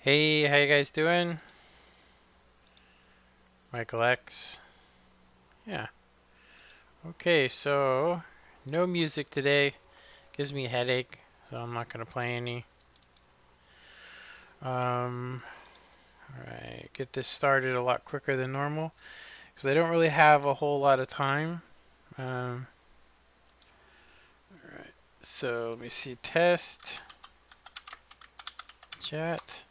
Hey, how you guys doing? Michael X. Yeah. Okay, so no music today. Gives me a headache, so I'm not gonna play any. Alright, get this started a lot quicker than normal because I don't really have a whole lot of time. Alright, so let me see. Test chat.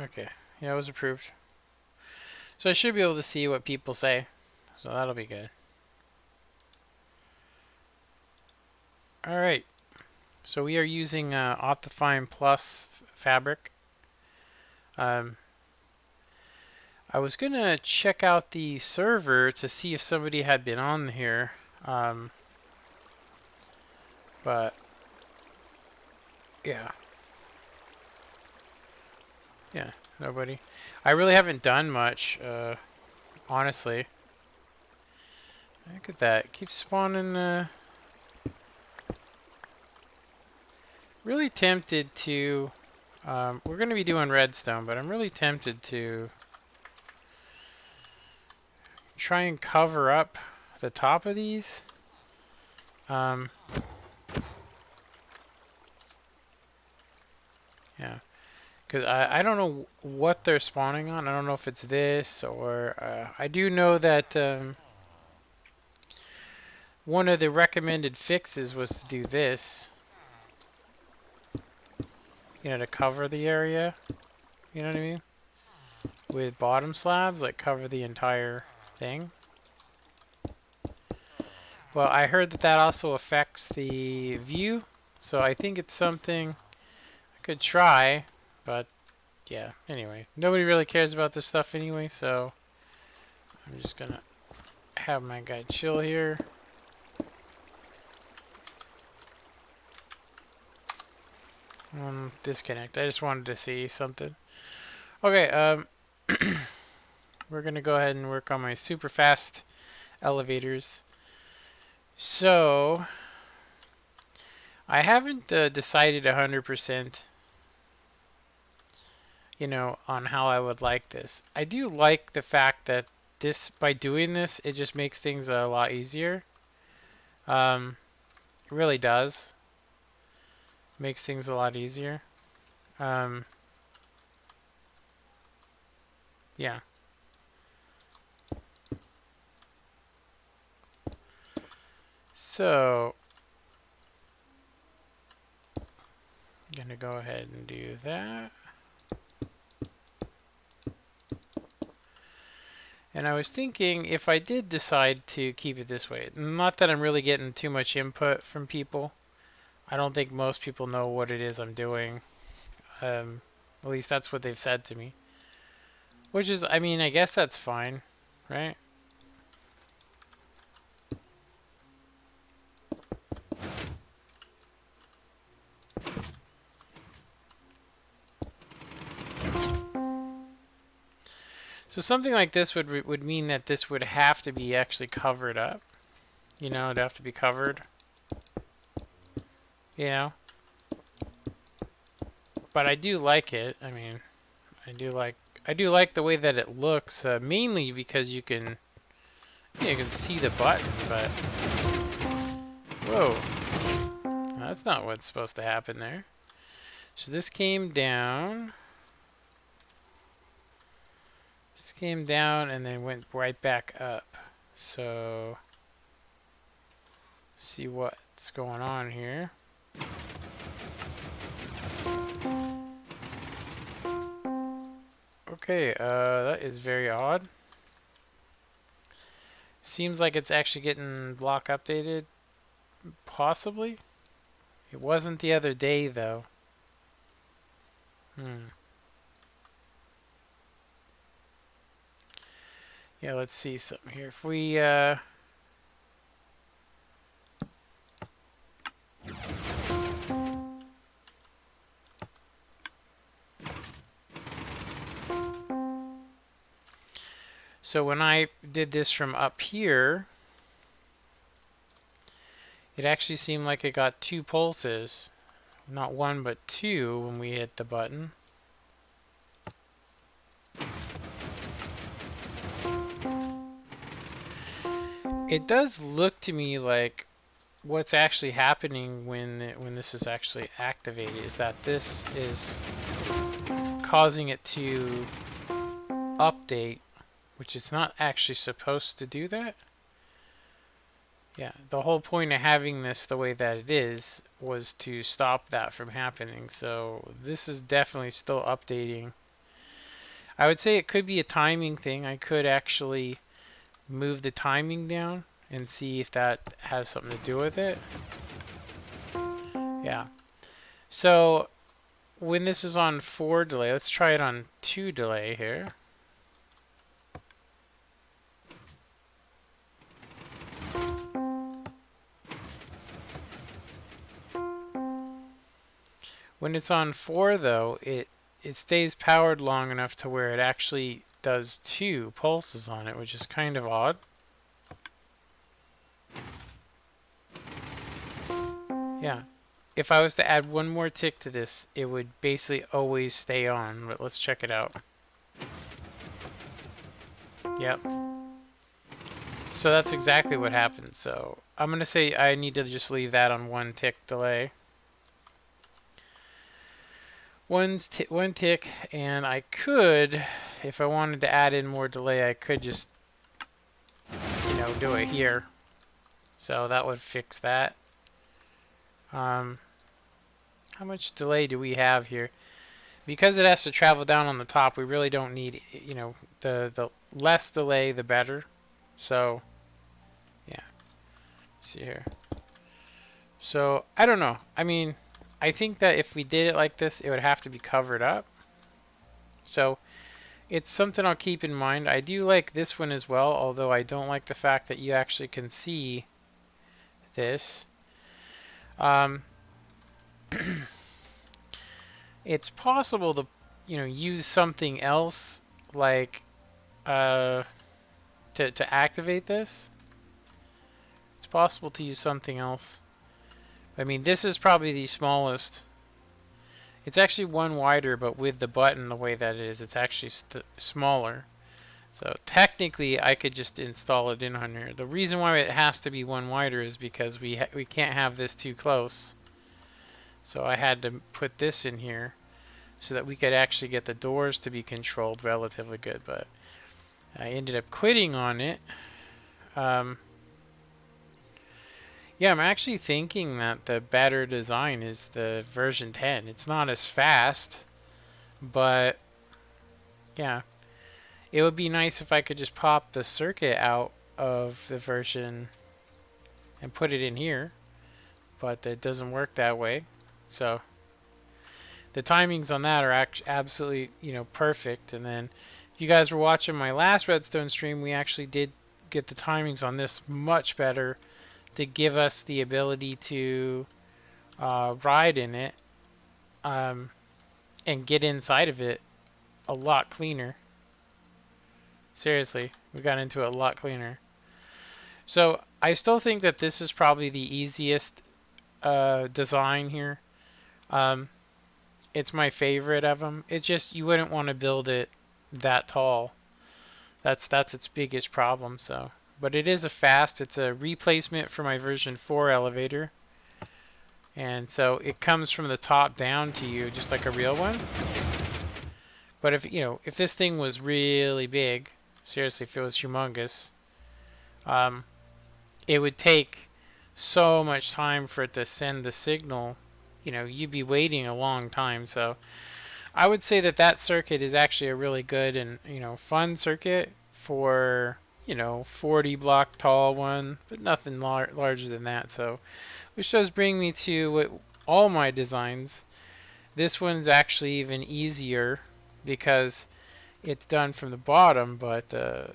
Okay, yeah, it was approved. So I should be able to see what people say, so that'll be good. Alright, so we are using Optifine Plus fabric. I was gonna check out the server to see if somebody had been on here, but yeah, nobody. I really haven't done much, honestly. Look at that, it keeps spawning. Really tempted to. We're gonna be doing redstone, but I'm really tempted to try and cover up the top of these. Yeah. Because I don't know what they're spawning on. I don't know if it's this or... I do know that one of the recommended fixes was to do this. You know, to cover the area. You know what I mean? With bottom slabs, like cover the entire thing. Well, I heard that that also affects the view. So I think it's something I could try. But yeah, anyway. Nobody really cares about this stuff anyway, so I'm just gonna have my guy chill here. Disconnect. I just wanted to see something. Okay, we're gonna go ahead and work on my super fast elevators. So, I haven't decided 100%, you know, on how I would like this. I do like the fact that this, by doing this, it just makes things a lot easier. It really does. Makes things a lot easier. Yeah. So, I'm gonna go ahead and do that. And I was thinking if I did decide to keep it this way, not that I'm really getting too much input from people. I don't think most people know what it is I'm doing. At least that's what they've said to me. Which is, I mean, I guess that's fine, right? So something like this would mean that this would have to be actually covered up. You know, it'd have to be covered. You know? But I do like it. I mean, I do like the way that it looks, mainly because you can see the button, but whoa. That's not what's supposed to happen there. So this came down. This came down and then went right back up. So see what's going on here. Okay, that is very odd. Seems like it's actually getting block updated. Possibly. It wasn't the other day though. Yeah, let's see something here. If we so when I did this from up here, it actually seemed like it got 2 pulses. Not 1, but 2 when we hit the button. It does look to me like what's actually happening when this is actually activated is that this is causing it to update, which is not actually supposed to do that. Yeah, the whole point of having this the way that it is was to stop that from happening. So this is definitely still updating. I would say it could be a timing thing. I could actually move the timing down and see if that has something to do with it. Yeah. So when this is on 4 delay, let's try it on 2 delay here. When it's on 4 though, it stays powered long enough to where it actually does 2 pulses on it, which is kind of odd. Yeah. If I was to add one more tick to this, it would basically always stay on, but let's check it out. Yep. So that's exactly what happened. So I'm going to say I need to just leave that on 1 tick delay. One tick, and I could, if I wanted to add in more delay, I could just, do it here. So that would fix that. How much delay do we have here? Because it has to travel down on the top, we really don't need, the less delay, the better. So, yeah. See here. So, I don't know. I mean, I think that if we did it like this, it would have to be covered up. So, it's something I'll keep in mind. I do like this one as well, although I don't like the fact that you actually can see this. It's possible to, use something else like to activate this. It's possible to use something else. I mean, this is probably the smallest. It's actually 1 wider, but with the button the way that it is, it's actually smaller. So technically, I could just install it in on here. The reason why it has to be 1 wider is because we can't have this too close. So I had to put this in here so that we could actually get the doors to be controlled relatively good. But I ended up quitting on it. Yeah, I'm actually thinking that the better design is the version 10. It's not as fast, but yeah. It would be nice if I could just pop the circuit out of the version and put it in here, but it doesn't work that way. So the timings on that are absolutely, perfect. And then if you guys were watching my last RedStone stream, we actually did get the timings on this much better to give us the ability to ride in it and get inside of it a lot cleaner. Seriously, we got into it a lot cleaner. So I still think that this is probably the easiest design here. It's my favorite of them. It's just you wouldn't want to build it that tall. That's its biggest problem. So, but it is it's a replacement for my version 4 elevator. And so it comes from the top down to you just like a real one. But if this thing was really big, seriously, if it was humongous, it would take so much time for it to send the signal. You'd be waiting a long time. So I would say that circuit is actually a really good and, fun circuit for, 40 block tall one, but nothing larger than that. So, which does bring me to all my designs. This one's actually even easier because it's done from the bottom, but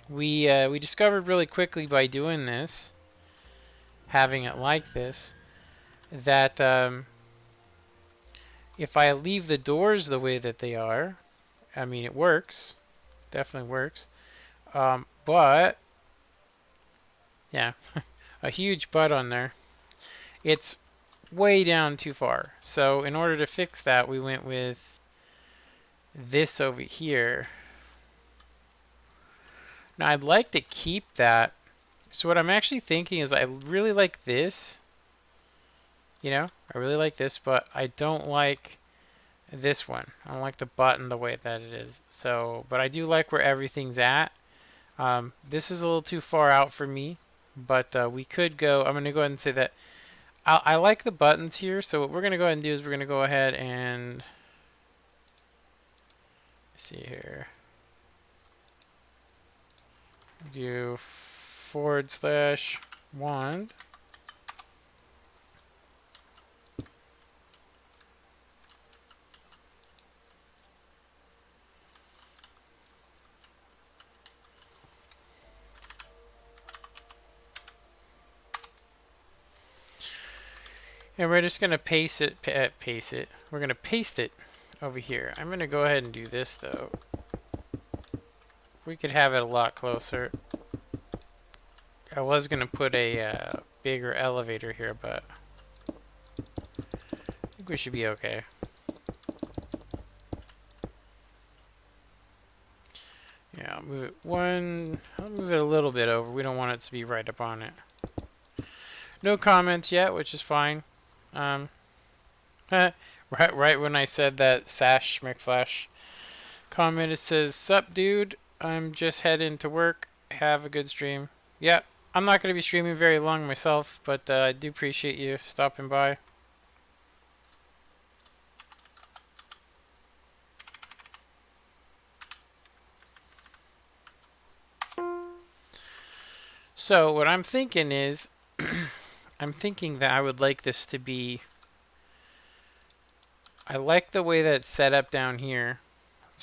we discovered really quickly by doing this, having it like this, that if I leave the doors the way that they are, I mean, it works. Definitely works. But, yeah, a huge but on there. It's way down too far. So in order to fix that, we went with this over here. Now I'd like to keep that. So what I'm actually thinking is I really like this. You know, I really like this, but I don't like this one. I don't like the button the way that it is. So, but I do like where everything's at. This is a little too far out for me, but we could go. I'm going to go ahead and say that I like the buttons here. So what we're going to go ahead and do is we're going to go ahead and see here. Do /1. And we're just going to paste it. We're going to paste it over here. I'm going to go ahead and do this though. We could have it a lot closer. I was going to put a bigger elevator here, but I think we should be okay. Yeah, I'll move it I'll move it a little bit over. We don't want it to be right up on it. No comments yet, which is fine. Right when I said that Sash McFlash comment, it says, "Sup, dude? I'm just heading to work. Have a good stream." Yeah, I'm not going to be streaming very long myself, but I do appreciate you stopping by. So what I'm thinking is, I'm thinking that I would like this to be. I like the way that it's set up down here.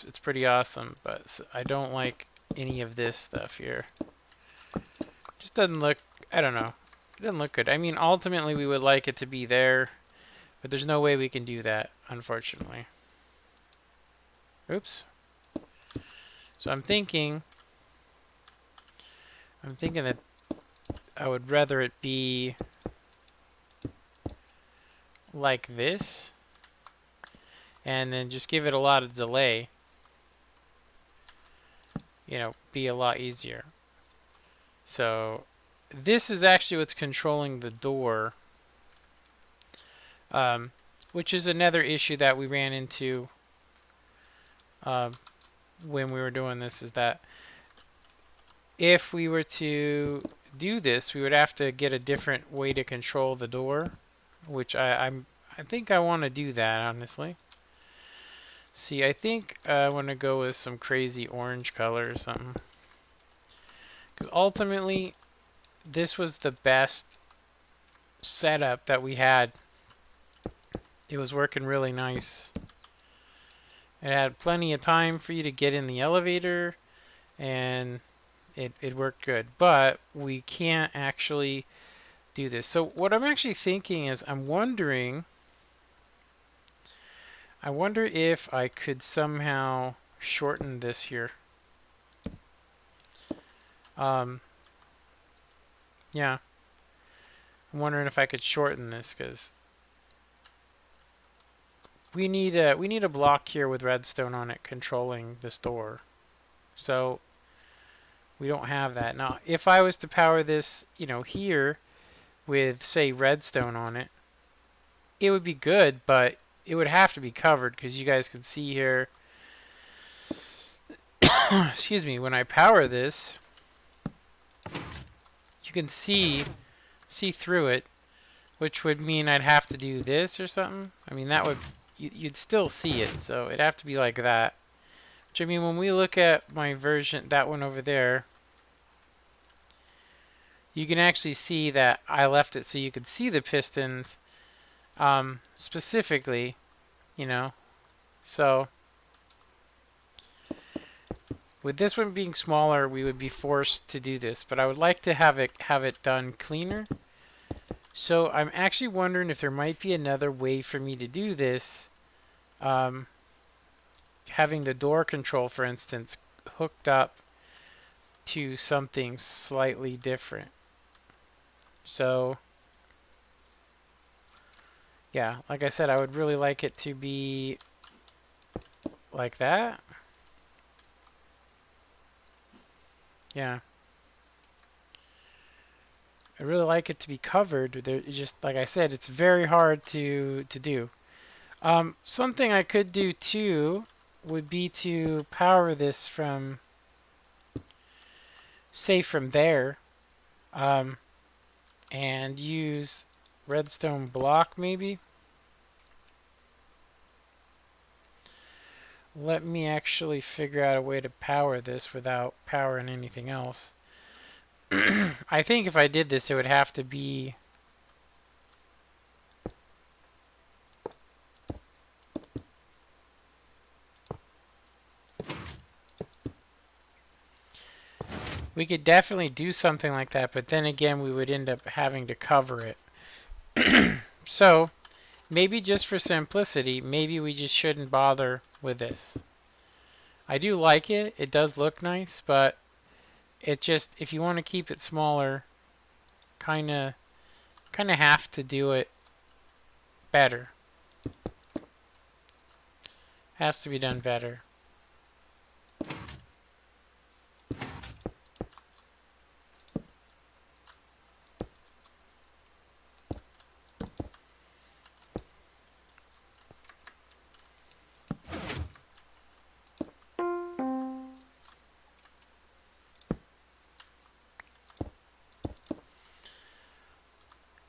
It's pretty awesome, but I don't like any of this stuff here. Just doesn't look, I don't know. It doesn't look good. I mean, ultimately we would like it to be there, but there's no way we can do that, unfortunately. Oops. So I'm thinking that I would rather it be like this, and then just give it a lot of delay. You know, be a lot easier. So this is actually what's controlling the door, which is another issue that we ran into when we were doing this, is that if we were to do this, we would have to get a different way to control the door, which I think I want to do that, honestly. See, I think I want to go with some crazy orange color or something. Because ultimately, this was the best setup that we had. It was working really nice. It had plenty of time for you to get in the elevator, and it worked good. But we can't actually do this. So what I'm actually thinking is I wonder if I could somehow shorten this here. Yeah. I'm wondering if I could shorten this, because we need a block here with redstone on it controlling this door. So we don't have that. Now, if I was to power this, you know, here with, say, redstone on it, it would be good, but it would have to be covered, because you guys can see here, excuse me, when I power this, you can see through it, which would mean I'd have to do this or something. I mean, that would, you'd still see it, so it'd have to be like that. Which, I mean, when we look at my version, that one over there, you can actually see that I left it so you could see the pistons specifically, you know. So with this one being smaller, we would be forced to do this, but I would like to have it done cleaner. So I'm actually wondering if there might be another way for me to do this. Having the door control, for instance, hooked up to something slightly different. So Yeah, like I said, I would really like it to be like that. Yeah. I really like it to be covered. There, just like I said, it's very hard to do. Something I could do too would be to power this from, say, from there, um, and use redstone block maybe. Let me actually figure out a way to power this without powering anything else. I think if I did this, it would have to be... We could definitely do something like that, but then again, we would end up having to cover it. So, maybe just for simplicity, maybe we just shouldn't bother with this. I do like it. It does look nice, but it just, if you want to keep it smaller, kind of have to do it better. Has to be done better.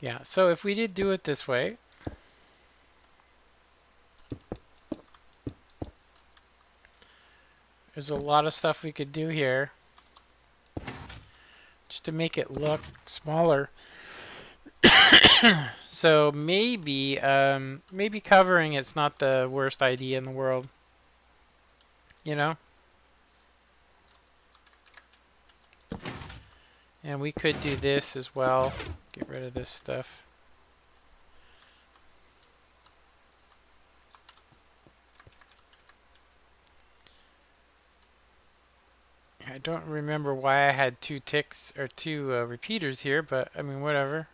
Yeah, so if we did do it this way, there's a lot of stuff we could do here just to make it look smaller. So maybe maybe covering it's not the worst idea in the world, you know? And we could do this as well. Get rid of this stuff. I don't remember why I had two ticks or two repeaters here, but I mean, whatever.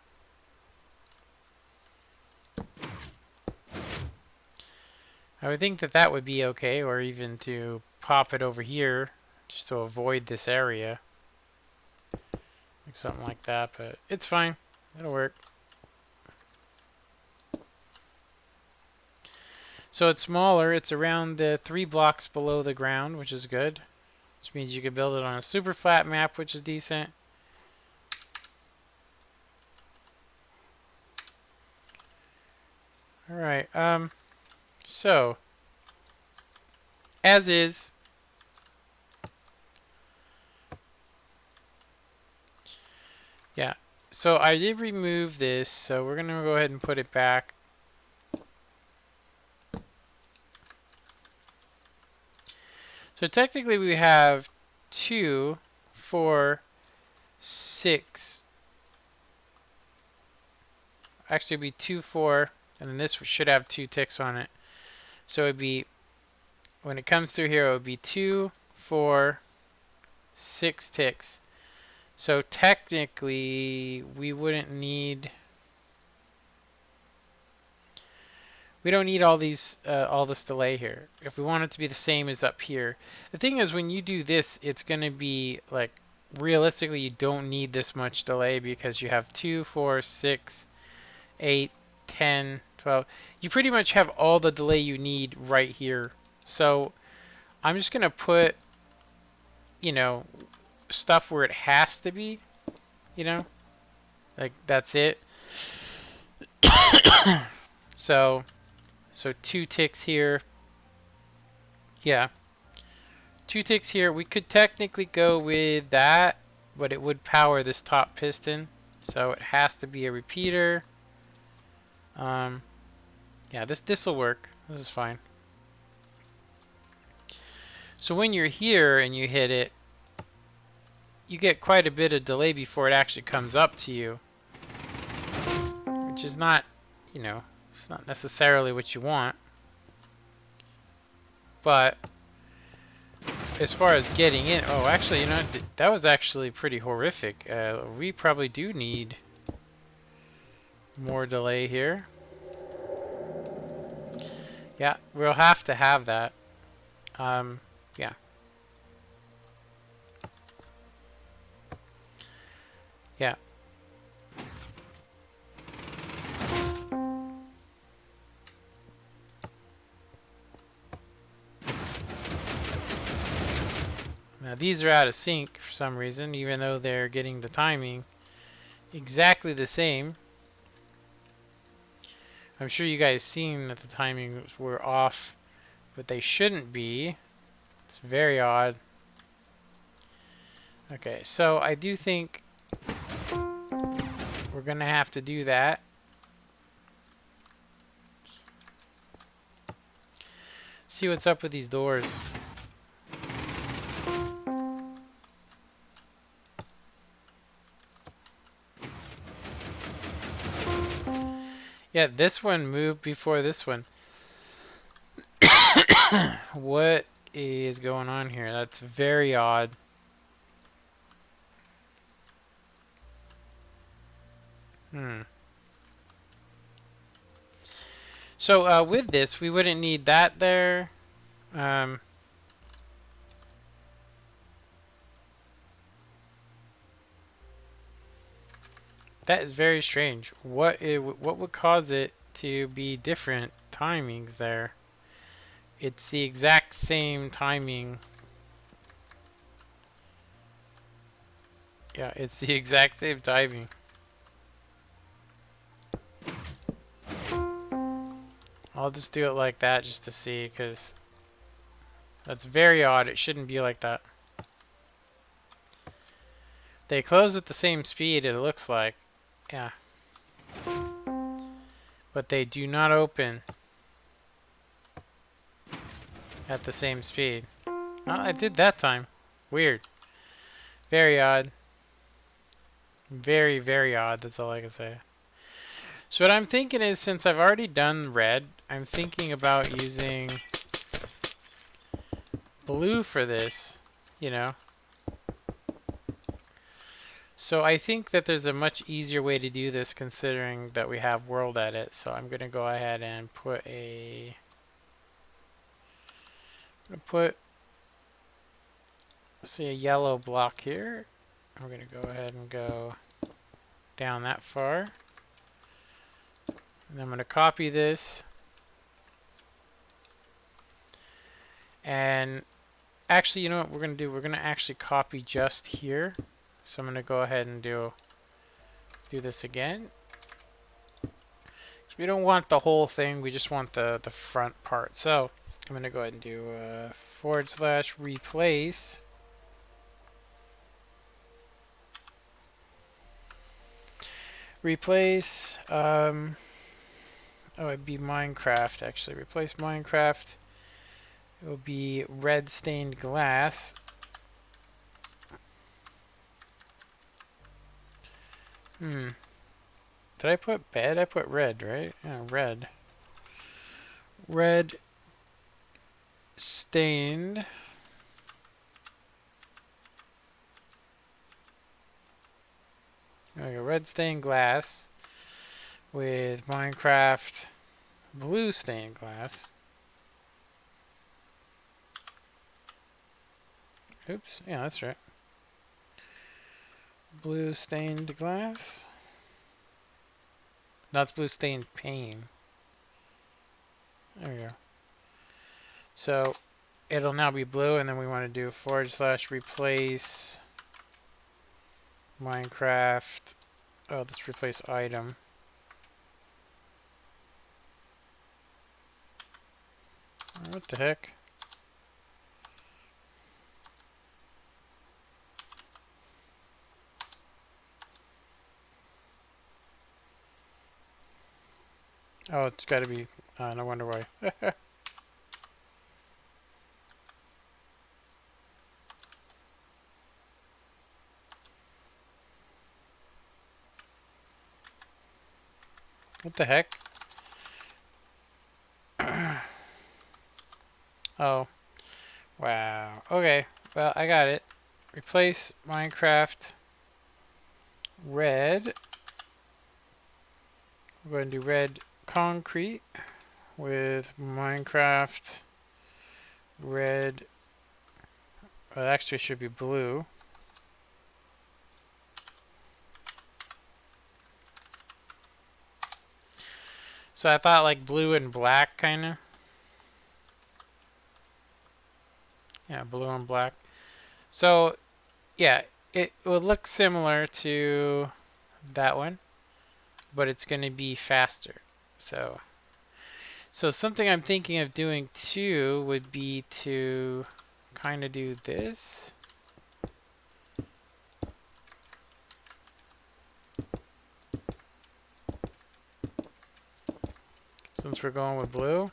I would think that that would be okay, or even to pop it over here just to avoid this area. Like something like that, but it's fine. It'll work. So it's smaller. It's around the 3 blocks below the ground, which is good. Which means you can build it on a super flat map, which is decent. Alright, so, as is, yeah, so I did remove this, so we're going to go ahead and put it back. So technically we have 2, 4, 6. Actually, it'd be 2, 4, and then this should have 2 ticks on it. So it'd be, when it comes through here, it would be 2, 4, 6 ticks. So technically, we wouldn't need... We don't need all these, all this delay here. If we want it to be the same as up here. The thing is, when you do this, it's going to be, like, realistically, you don't need this much delay because you have 2, 4, 6, 8, 10, 12. You pretty much have all the delay you need right here. So I'm just going to put, you know, stuff where it has to be, you know, like that's it. So 2 ticks here. Yeah. 2 ticks here. We could technically go with that, but it would power this top piston. So it has to be a repeater. Yeah, this will work. This is fine. So when you're here and you hit it, you get quite a bit of delay before it actually comes up to you. Which is not, you know, it's not necessarily what you want. But as far as getting in, oh, actually, you know, that was actually pretty horrific. We probably do need more delay here. Yeah, we'll have to have that. Yeah. Yeah. Now these are out of sync for some reason, even though they're getting the timing exactly the same. I'm sure you guys seen that the timings were off, but they shouldn't be. It's very odd. Okay, so I do think we're gonna have to do that. See what's up with these doors. Yeah, this one moved before this one. What is going on here? That's very odd. So with this, we wouldn't need that there. Um, that is very strange. What would cause it to be different timings there? It's the exact same timing. Yeah, it's the exact same timing. I'll just do it like that just to see, because that's very odd. It shouldn't be like that. They close at the same speed, it looks like. Yeah. But they do not open at the same speed. Oh, I did that time. Weird. Very odd. Very, very odd. That's all I can say. So what I'm thinking is, since I've already done red, I'm thinking about using blue for this, you know. So I think that there's a much easier way to do this, considering that we have world edit. So I'm going to go ahead and put say a yellow block here. I'm going to go ahead and go down that far. And I'm going to copy this. And actually, you know what we're going to do? We're going to actually copy just here. So I'm going to go ahead and do this again. We don't want the whole thing. We just want the front part. So I'm going to go ahead and do / replace. Replace. Oh, it'd be Minecraft, actually. Replace Minecraft. It will be red stained glass. Did I put bed? I put red, right? Yeah, red. Red stained. There we go. Red stained glass with Minecraft blue stained glass. Oops. Yeah, that's right. Blue stained glass. That's blue stained pane. There we go. So it'll now be blue, and then we want to do / replace Minecraft. Oh, let's replace item. What the heck? Oh, it's got to be. No wonder why. What the heck? Oh. Wow. Okay. Well, I got it. Replace Minecraft red. We're going to do red concrete with Minecraft red. Well, it actually should be blue. So I thought like blue and black kind of. Yeah, blue and black. So yeah, it will look similar to that one, but it's going to be faster. So something I'm thinking of doing too would be to kind of do this. Since we're going with blue,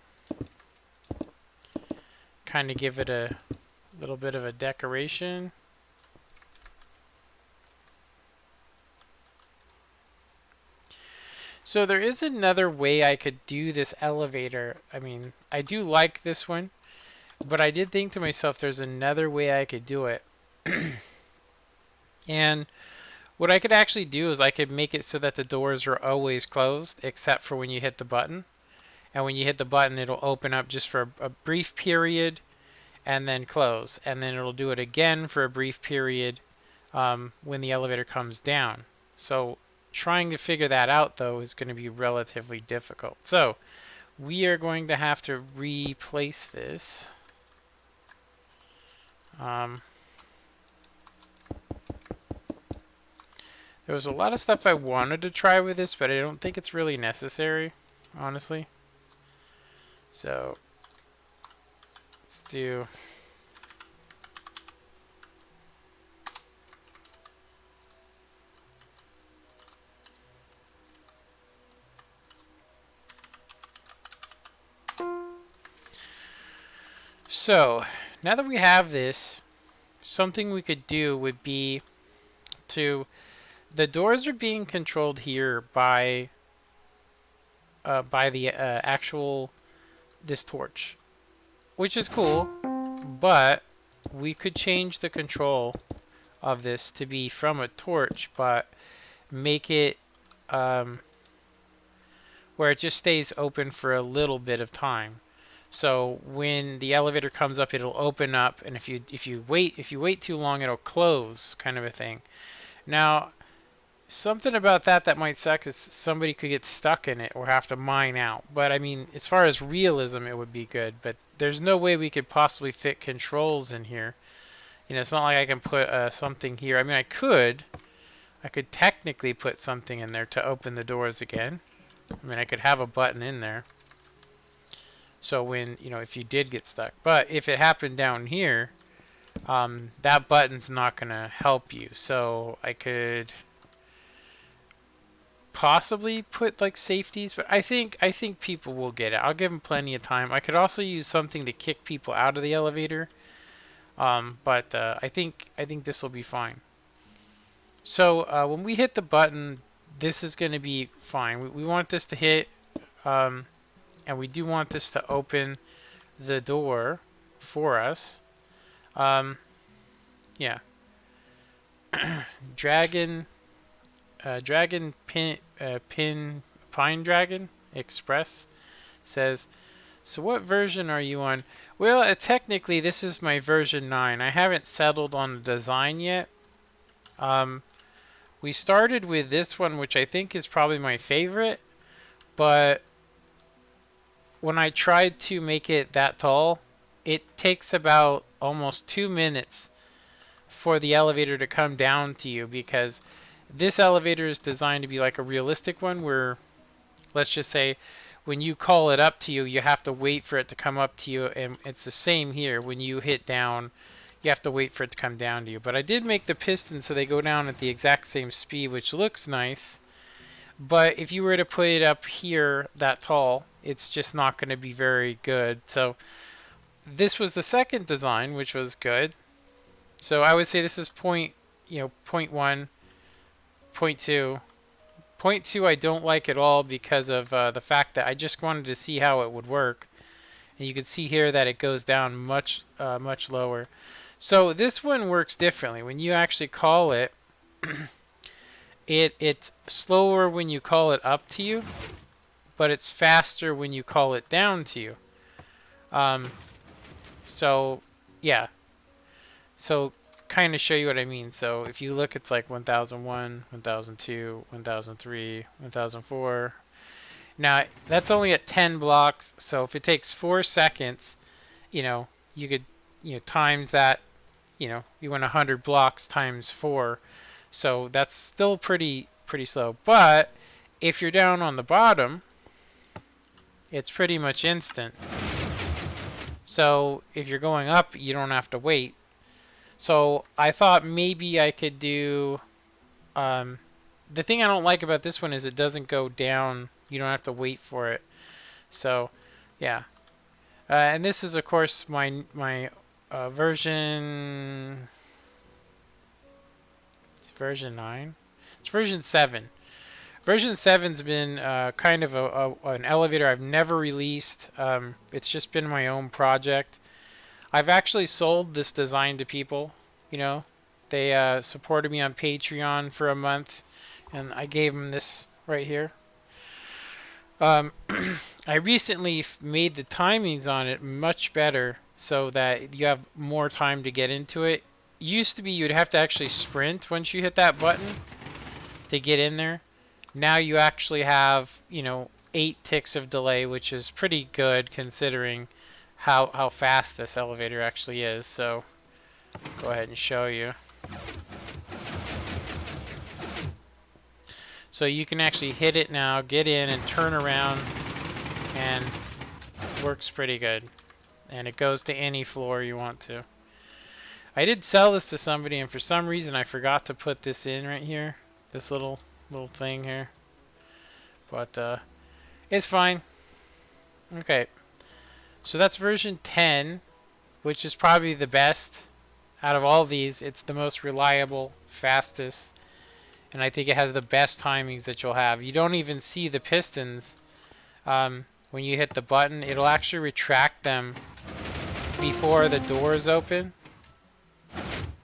kind of give it a little bit of a decoration. So there is another way I could do this elevator. I mean, I do like this one, but I did think to myself there's another way I could do it. And what I could actually do is I could make it so that the doors are always closed except for when you hit the button. And when you hit the button, it'll open up just for a brief period and then close. And then it'll do it again for a brief period when the elevator comes down. So trying to figure that out, though, is going to be relatively difficult. So we are going to have to replace this. There was a lot of stuff I wanted to try with this, but I don't think it's really necessary, honestly. So let's do... So now that we have this, something we could do would be to... The doors are being controlled here by the actual this torch, which is cool, but we could change the control of this to be from a torch, but make it where it just stays open for a little bit of time. So when the elevator comes up, it'll open up, and if you wait too long, it'll close, kind of a thing. Now, something about that might suck is somebody could get stuck in it or have to mine out. But I mean, as far as realism, it would be good. But there's no way we could possibly fit controls in here. You know, it's not like I can put something here. I mean, I could technically put something in there to open the doors again. I mean, I could have a button in there. So when, you know, if you did get stuck. But if it happened down here, that button's not going to help you. So I could possibly put like safeties, but I think people will get it. I'll give them plenty of time. I could also use something to kick people out of the elevator. But I think this will be fine. So when we hit the button, this is going to be fine. We want this to hit, and we do want this to open the door for us. Yeah. Dragon Pine Dragon Express says, so what version are you on? Well, technically this is my version 9. I haven't settled on the design yet. We started with this one, which I think is probably my favorite, but when I tried to make it that tall, it takes about almost 2 minutes for the elevator to come down to you, because this elevator is designed to be like a realistic one where, let's just say, when you call it up to you, you have to wait for it to come up to you, and it's the same here. When you hit down, you have to wait for it to come down to you. But I did make the pistons so they go down at the exact same speed, which looks nice. But if you were to put it up here that tall, it's just not going to be very good. So this was the second design, which was good. So I would say this is point 1, point 2. Point 2 I don't like at all because of the fact that I just wanted to see how it would work. And you can see here that it goes down much lower. So this one works differently. When you actually call it, it's slower when you call it up to you. but it's faster when you call it down to you. Um, so yeah, so kind of show you what I mean. So if you look, it's like 1001, 1002, 1003, 1004. Now that's only at 10 blocks. So if it takes 4 seconds, you could, times that, you went 100 blocks times 4. So that's still pretty slow. But if you're down on the bottom, it's pretty much instant. So if you're going up, you don't have to wait. So I thought maybe I could do. The thing I don't like about this one is it doesn't go down. You don't have to wait for it. So, yeah. And this is, of course, my version. It's version 9. It's version 7. Version 7's been kind of an elevator I've never released. It's just been my own project. I've actually sold this design to people. They supported me on Patreon for a month, and I gave them this right here. I recently made the timings on it much better so that you have more time to get into it. Used to be you'd have to actually sprint once you hit that button to get in there. Now you actually have, 8 ticks of delay, which is pretty good considering how fast this elevator actually is. So go ahead and show you. So you can actually hit it now, get in and turn around, and it works pretty good. And it goes to any floor you want to. I did sell this to somebody, and for some reason I forgot to put this in right here. This little thing here. But it's fine. Okay. So that's version 10, which is probably the best out of all these. It's the most reliable, fastest, and I think it has the best timings that you'll have. You don't even see the pistons when you hit the button. It'll actually retract them before the doors open.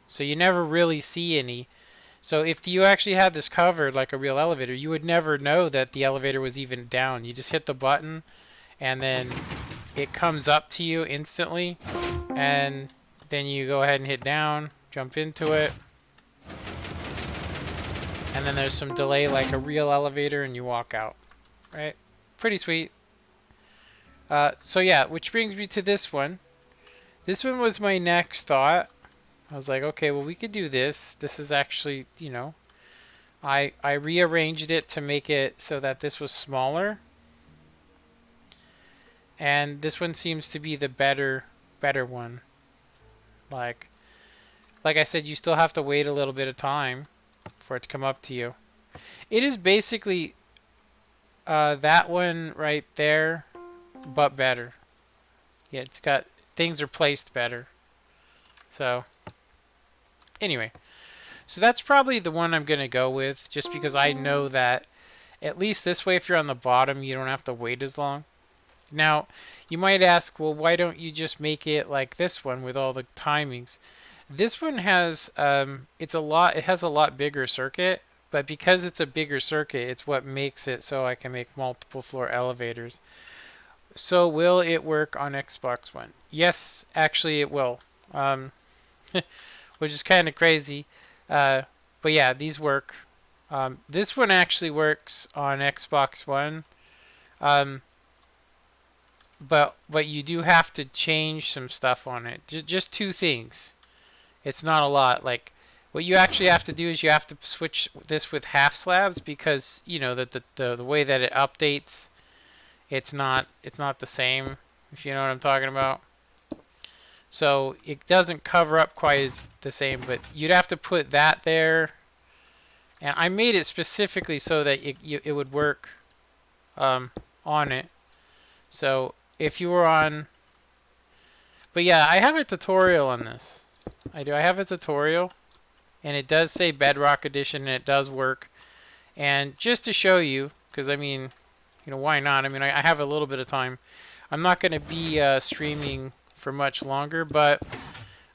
So you never really see any. So if you actually had this covered like a real elevator, you would never know that the elevator was even down. You just hit the button and then it comes up to you instantly, and then you go ahead and hit down, jump into it, and then there's some delay like a real elevator and you walk out. Right? Pretty sweet. So yeah, which brings me to this one. This one was my next thought. I was like, okay, well, we could do this. This is actually, I rearranged it to make it so that this was smaller. And this one seems to be the better one. Like I said, you still have to wait a little bit of time for it to come up to you. It is basically that one right there, but better. Yeah, it's got, things are placed better. So anyway, so that's probably the one I'm going to go with, just because I know that at least this way, if you're on the bottom, you don't have to wait as long. Now, you might ask, well, why don't you just make it like this one with all the timings? This one has, it has a lot bigger circuit, but because it's a bigger circuit, it's what makes it so I can make multiple floor elevators. So will it work on Xbox One? Yes, actually it will. Which is kind of crazy. But yeah, these work. This one actually works on Xbox One. But you do have to change some stuff on it. Just 2 things. It's not a lot. Like, what you actually have to do is you have to switch this with half slabs, because the way that it updates, it's not the same, if you know what I'm talking about. So it doesn't cover up quite as the same, but you'd have to put that there. And I made it specifically so that it would work on it. So if you were on... But yeah, I have a tutorial on this. I have a tutorial. And it does say Bedrock Edition, and it does work. And just to show you, because I mean, why not? I mean, I have a little bit of time. I'm not going to be streaming for much longer, but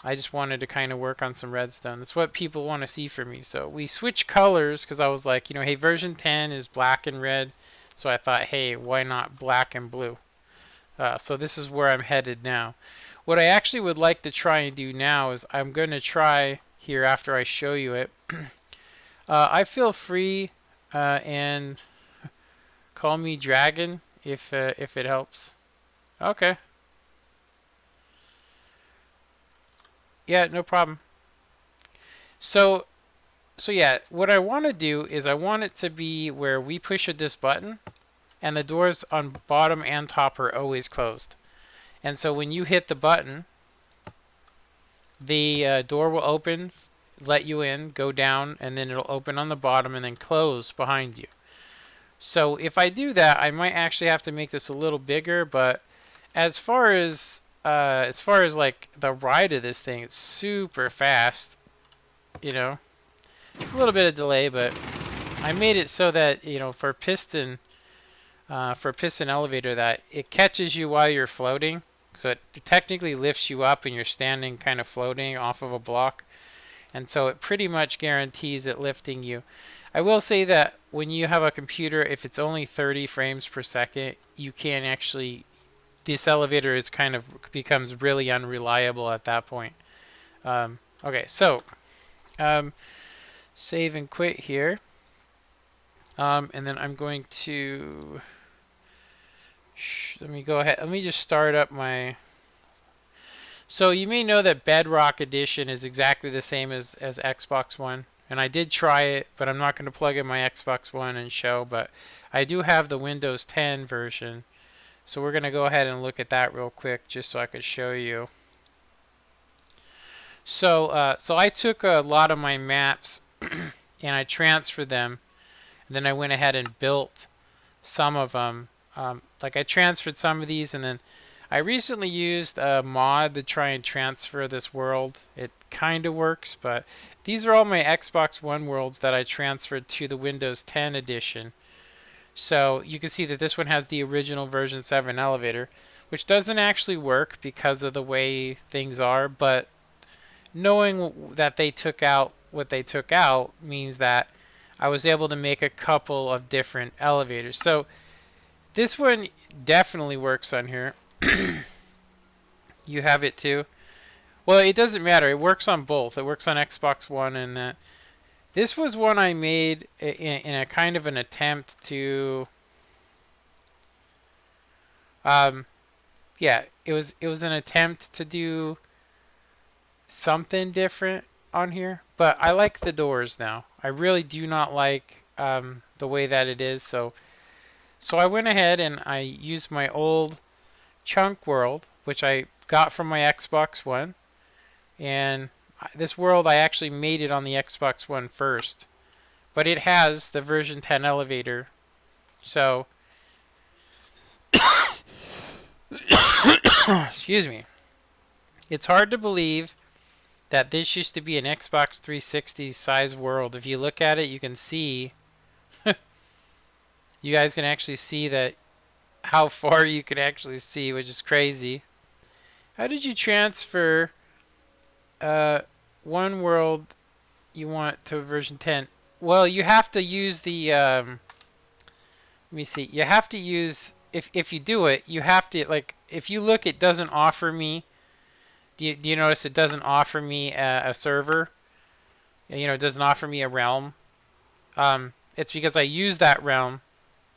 I just wanted to kind of work on some redstone. That's what people want to see from me. So we switched colors because I was like, hey, version 10 is black and red. So I thought, hey, why not black and blue? So this is where I'm headed now. What I actually would like to try and do now is I'm going to try here after I show you it. I feel free and call me Dragon if it helps. Okay. Yeah, no problem. So yeah, what I want to do is I want it to be where we push this button and the doors on bottom and top are always closed. And so when you hit the button, the door will open, let you in, go down, and then it'll open on the bottom and then close behind you. So if I do that, I might actually have to make this a little bigger, but as far as like the ride of this thing, it's super fast, you know. There's a little bit of delay, but I made it so that, you know, for piston elevator, that it catches you while you're floating. So it technically lifts you up and you're standing kind of floating off of a block. And so it pretty much guarantees it lifting you. I will say that when you have a computer, if it's only 30 frames per second, you can actually, this elevator is kind of becomes really unreliable at that point. Okay, so save and quit here. And then I'm going to, let me go ahead. Let me just start up my, so you may know that Bedrock Edition is exactly the same as Xbox One. And I did try it, but I'm not going to plug in my Xbox One and show. But I do have the Windows 10 version. So we're going to go ahead and look at that real quick just so I could show you. So I took a lot of my maps and I transferred them. And then I went ahead and built some of them. Like I transferred some of these, and then I recently used a mod to try and transfer this world. It kind of works, but these are all my Xbox One worlds that I transferred to the Windows 10 edition. So you can see that this one has the original version 7 elevator, which doesn't actually work because of the way things are, but knowing that they took out what they took out means that I was able to make a couple of different elevators. So this one definitely works on here. You have it too. Well, it doesn't matter. It works on both. It works on Xbox One and that. This was one I made in a kind of an attempt to, yeah, it was an attempt to do something different on here. But I like the doors now. I really do not like the way that it is. So I went ahead and I used my old chunk world, which I got from my Xbox One. And this world, I actually made it on the Xbox One first. But it has the version 10 elevator. So, excuse me. It's hard to believe that this used to be an Xbox 360 size world. If you look at it, you can see, you guys can actually see that how far you can actually see, which is crazy. How did you transfer one world you want to version 10? Well, you have to use the, let me see, you have to use, if you do it, you have to, like, if you look, it doesn't offer me, do you notice it doesn't offer me a server? You know, it doesn't offer me a realm. It's because I used that realm,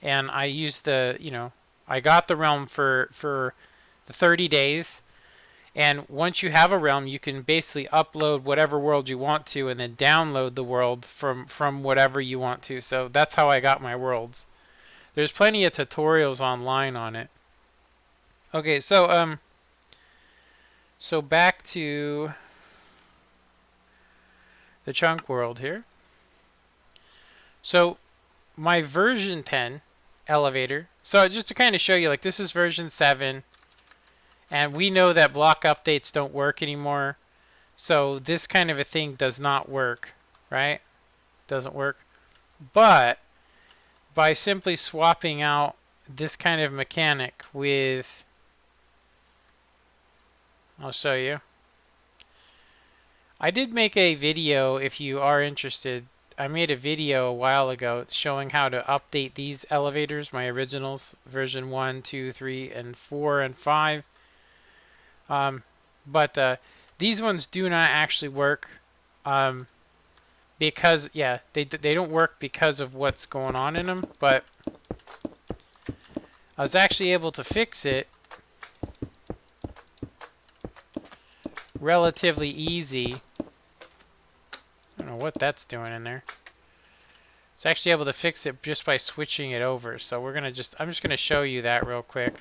and I used the, you know, I got the realm for the 30 days. And once you have a realm, you can basically upload whatever world you want to and then download the world from whatever you want to. So that's how I got my worlds. There's plenty of tutorials online on it. Okay, so back to the chunk world here. So my version 10 elevator. So just to kind of show you, like, this is version 7. And we know that block updates don't work anymore. So this kind of a thing does not work, right? Doesn't work. But by simply swapping out this kind of mechanic with, I'll show you. I did make a video, if you are interested, I made a video a while ago showing how to update these elevators, my originals, version 1, 2, 3, and 4, and 5. But these ones do not actually work because, yeah, they don't work because of what's going on in them. But I was actually able to fix it relatively easy. I don't know what that's doing in there. It's actually able to fix it just by switching it over. So I'm just gonna show you that real quick.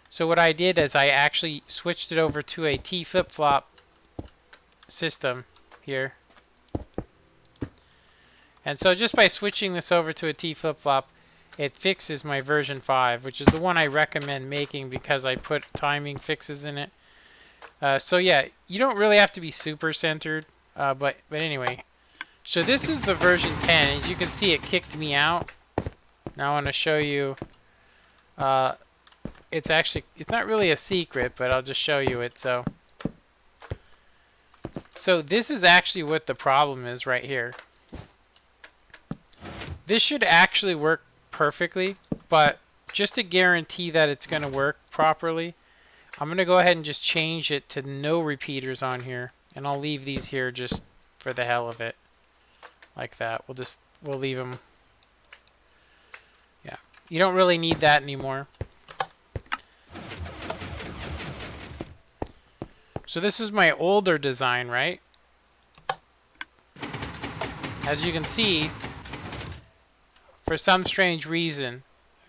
So what I did is I actually switched it over to a T flip-flop system here. And so just by switching this over to a T flip-flop, it fixes my version 5, which is the one I recommend making because I put timing fixes in it. So yeah, you don't really have to be super centered, but anyway. So this is the version 10. As you can see, it kicked me out. Now I want to show you. It's not really a secret, but I'll just show you it. So this is actually what the problem is right here. This should actually work perfectly, but just to guarantee that it's going to work properly, I'm going to go ahead and just change it to no repeaters on here, and I'll leave these here just for the hell of it, like that. We'll leave them. Yeah, you don't really need that anymore. So this is my older design, right? As you can see, for some strange reason,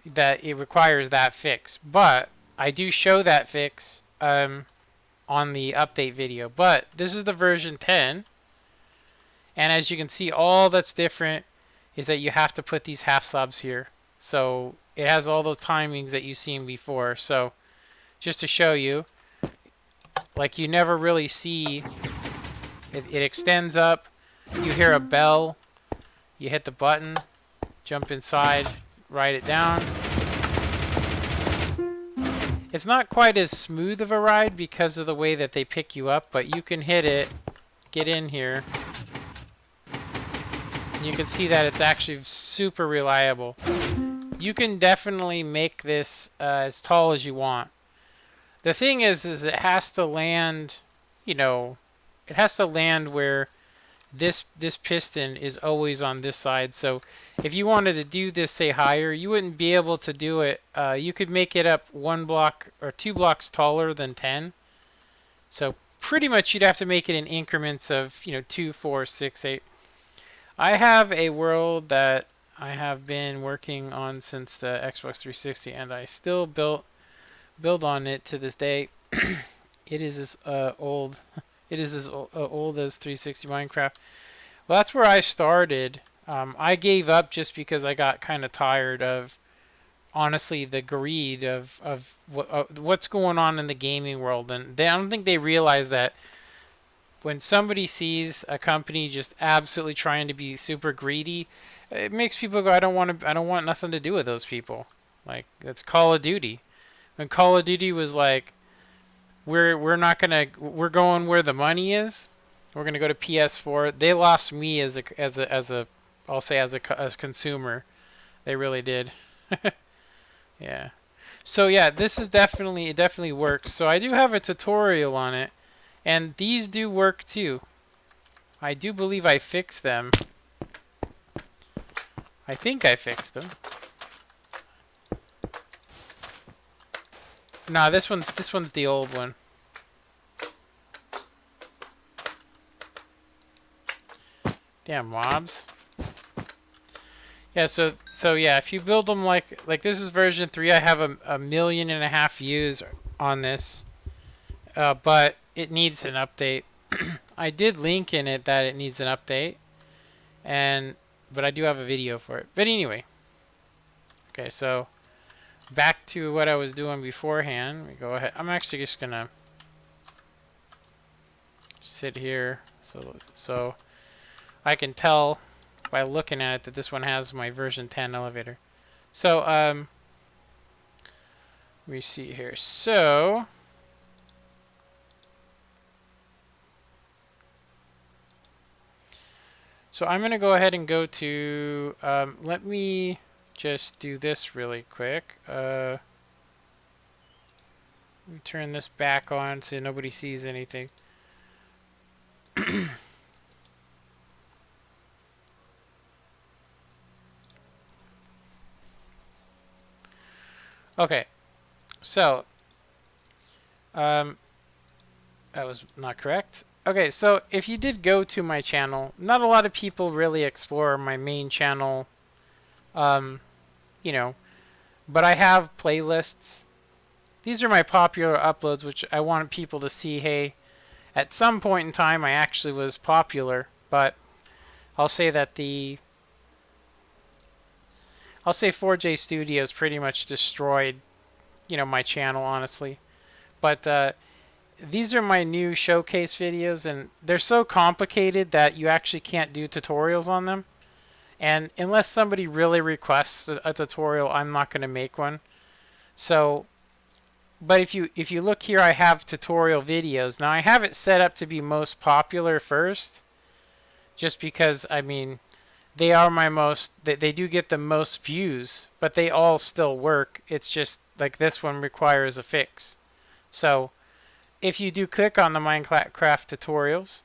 that it requires that fix. But I do show that fix on the update video. But this is the version 10. And as you can see, all that's different is that you have to put these half slabs here. So it has all those timings that you've seen before. So just to show you, like you never really see, it extends up. You hear a bell. You hit the button. Jump inside. Write it down. It's not quite as smooth of a ride because of the way that they pick you up, but you can hit it, get in here. You can see that it's actually super reliable. You can definitely make this as tall as you want. The thing is it has to land, you know, it has to land where this piston is always on this side. So if you wanted to do this, say, higher, you wouldn't be able to do it. You could make it up 1 block or 2 blocks taller than 10. So pretty much you'd have to make it in increments of, 2, 4, 6, 8. I have a world that I have been working on since the Xbox 360, and I still build on it to this day. It is as old. It is as old as 360 Minecraft. Well, that's where I started. I gave up just because I got kind of tired of, honestly, the greed of what's going on in the gaming world. And I don't think they realize that when somebody sees a company just absolutely trying to be super greedy, it makes people go, I don't want nothing to do with those people. Like, it's Call of Duty. When Call of Duty was like, we're going where the money is. We're gonna go to PS4. They lost me as a I'll say as a consumer. They really did. Yeah. So yeah, this is it definitely works. So I do have a tutorial on it, and these do work too. I do believe I fixed them. I think I fixed them. Nah, this one's the old one. Damn mobs. Yeah, so yeah, if you build them like this is version 3, I have a 1.5 million views on this, but it needs an update. I did link in it that it needs an update, but I do have a video for it. But anyway, okay, so back to what I was doing beforehand. We go ahead. I'm actually just gonna sit here so I can tell by looking at it that this one has my version 10 elevator. So let me see here. So So I'm going to go ahead and go to, let me just do this really quick. Let me turn this back on so nobody sees anything. Okay, so that was not correct. Okay, so if you did go to my channel, not a lot of people really explore my main channel, um, you know, but I have playlists. These are my popular uploads, which I want people to see, hey, at some point in time I actually was popular, but I'll say that I'll say 4J Studios pretty much destroyed, my channel, honestly. But these are my new showcase videos, and they're so complicated that you actually can't do tutorials on them. And unless somebody really requests a tutorial, I'm not going to make one. So, but if you look here, I have tutorial videos. Now I have it set up to be most popular first, just because, I mean, they are my most, they do get the most views, but they all still work. It's just like this one requires a fix. So if you do click on the Minecraft tutorials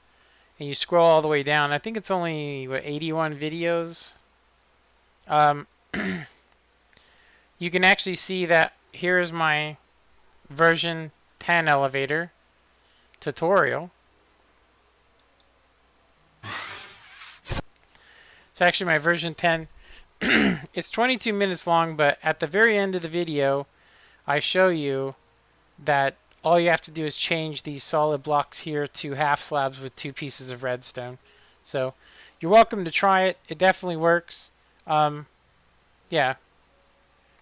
and you scroll all the way down, I think it's only, what, 81 videos. Um, you can actually see that here's my version 10 elevator tutorial. It's actually my version 10. It's 22 minutes long, but at the very end of the video, I show you that all you have to do is change these solid blocks here to half slabs with 2 pieces of redstone. So you're welcome to try it. It definitely works. Yeah.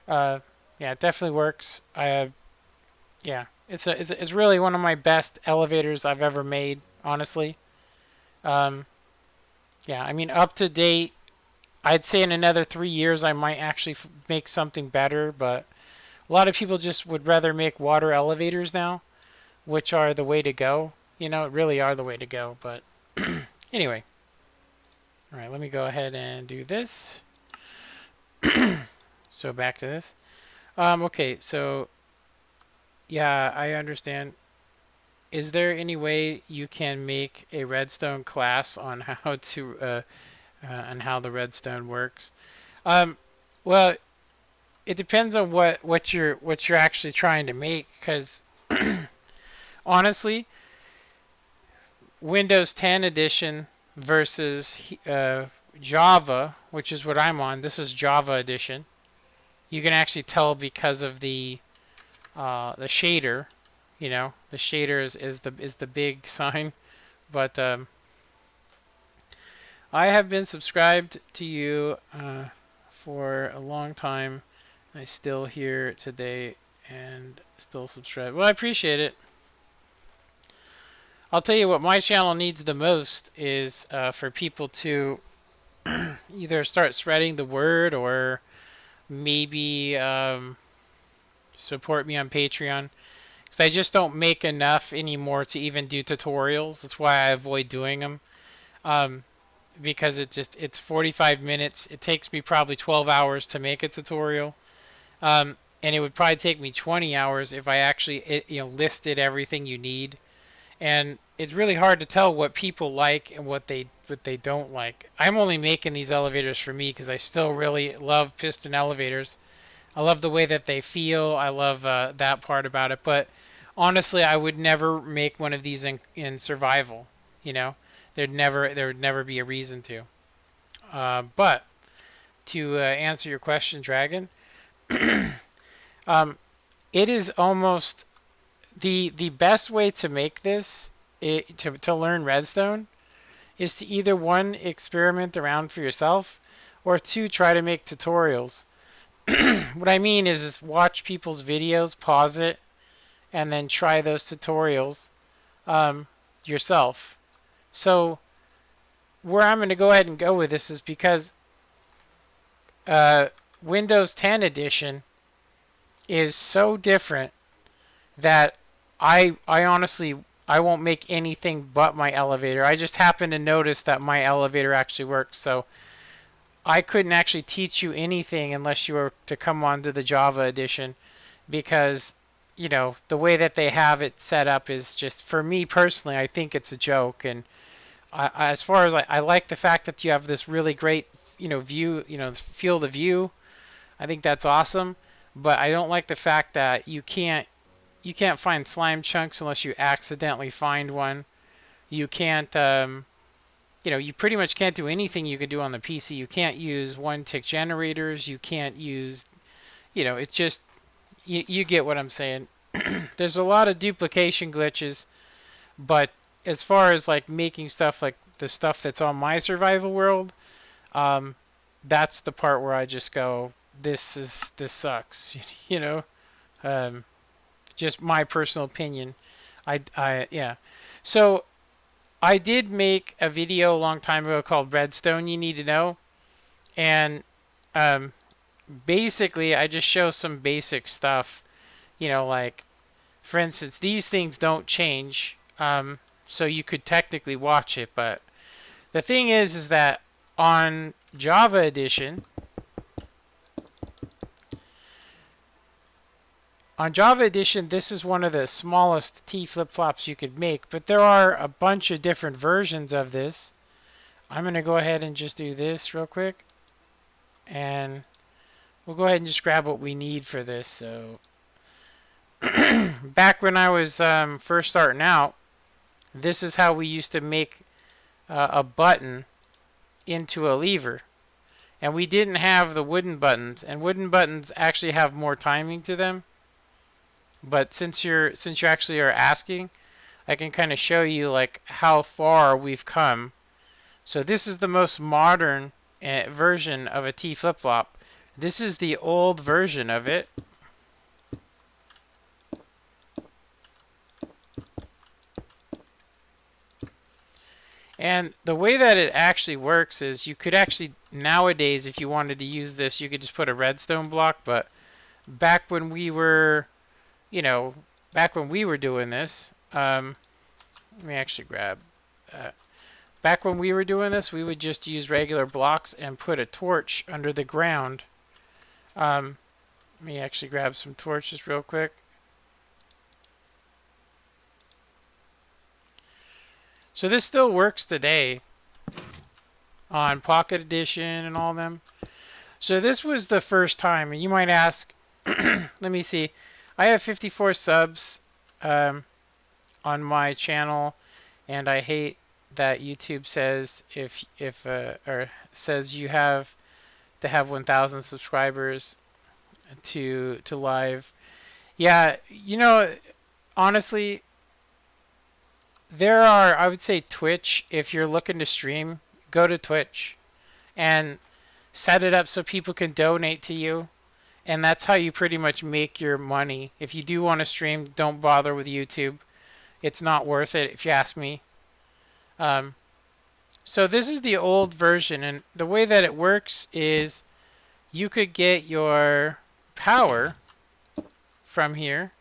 Yeah, it definitely works. Yeah, it's really one of my best elevators I've ever made, honestly. Um, yeah, I mean, up to date, I'd say in another 3 years I might actually make something better, but a lot of people just would rather make water elevators now, which are the way to go. Really are the way to go. But anyway, all right, let me go ahead and do this. So back to this. Okay, so yeah, I understand. Is there any way you can make a redstone class on how to on how the redstone works? Um, well, it depends on what you're actually trying to make, because honestly, Windows 10 edition versus Java, which is what I'm on. This is Java edition. You can actually tell because of the shader. The shader is the big sign. But I have been subscribed to you for a long time. I still here today and still subscribe. Well, I appreciate it. I'll tell you what my channel needs the most is for people to either start spreading the word, or maybe support me on Patreon. Because I just don't make enough anymore to even do tutorials. That's why I avoid doing them. Because it's 45 minutes. It takes me probably 12 hours to make a tutorial. And it would probably take me 20 hours if I actually listed everything you need. And it's really hard to tell what people like and what they don't like. I'm only making these elevators for me because I still really love piston elevators. I love the way that they feel. I love that part about it. But honestly, I would never make one of these in survival. There would never be a reason to. But to answer your question, Dragon, it is almost the best way to make this, to learn redstone, is to either, one, experiment around for yourself, or two, try to make tutorials. What I mean is watch people's videos, pause it, and then try those tutorials yourself. So where I'm going to go ahead and go with this is because Windows 10 edition is so different that I honestly I won't make anything but my elevator. I just happened to notice that my elevator actually works, so I couldn't actually teach you anything unless you were to come onto the Java edition, because the way that they have it set up is just, for me personally, I think it's a joke. And as far as I like the fact that you have this really great view, field of view. I think that's awesome, but I don't like the fact that you can't find slime chunks unless you accidentally find one. You can't you pretty much can't do anything you could do on the PC. You can't use one tick generators. You can't use it's just, you get what I'm saying. There's a lot of duplication glitches, but as far as like making stuff like the stuff that's on my survival world, that's the part where I just go, this sucks. Um, just my personal opinion. Yeah. So I did make a video a long time ago called RedStone You Need to Know, and um, basically I just show some basic stuff. Like, for instance, these things don't change, so you could technically watch it. But the thing is that on Java Edition, this is one of the smallest T flip-flops you could make, but there are a bunch of different versions of this. I'm going to go ahead and just do this real quick, and we'll go ahead and just grab what we need for this. So back when I was first starting out, this is how we used to make a button into a lever. And we didn't have the wooden buttons, and wooden buttons actually have more timing to them. But since you actually are asking, I can kind of show you like how far we've come. So this is the most modern version of a T flip-flop. This is the old version of it. And the way that it actually works is you could actually, nowadays, if you wanted to use this, you could just put a redstone block. But back when we were, doing this, let me actually grab that. Back when we were doing this, we would just use regular blocks and put a torch under the ground. Let me actually grab some torches real quick. So this still works today on Pocket Edition and all of them. So this was the first time, and you might ask, let me see, I have 54 subs on my channel, and I hate that YouTube says or says you have to have 1,000 subscribers to live. Yeah, honestly, there are, I would say, Twitch. If you're looking to stream, go to Twitch and set it up so people can donate to you. And that's how you pretty much make your money. If you do want to stream, don't bother with YouTube. It's not worth it, if you ask me. So this is the old version. And the way that it works is you could get your power from here.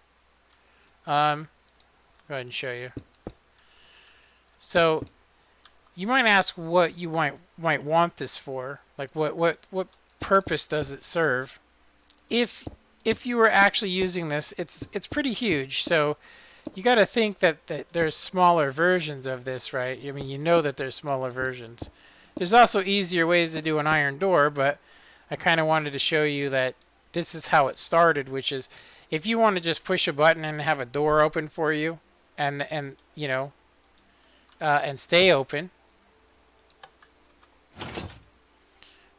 Go ahead and show you. So you might ask what you might want this for. Like what purpose does it serve? If you were actually using this, it's pretty huge. So you got to think that there's smaller versions of this, right? I mean, that there's smaller versions. There's also easier ways to do an iron door, but I kind of wanted to show you that this is how it started, which is if you want to just push a button and have a door open for you, and stay open.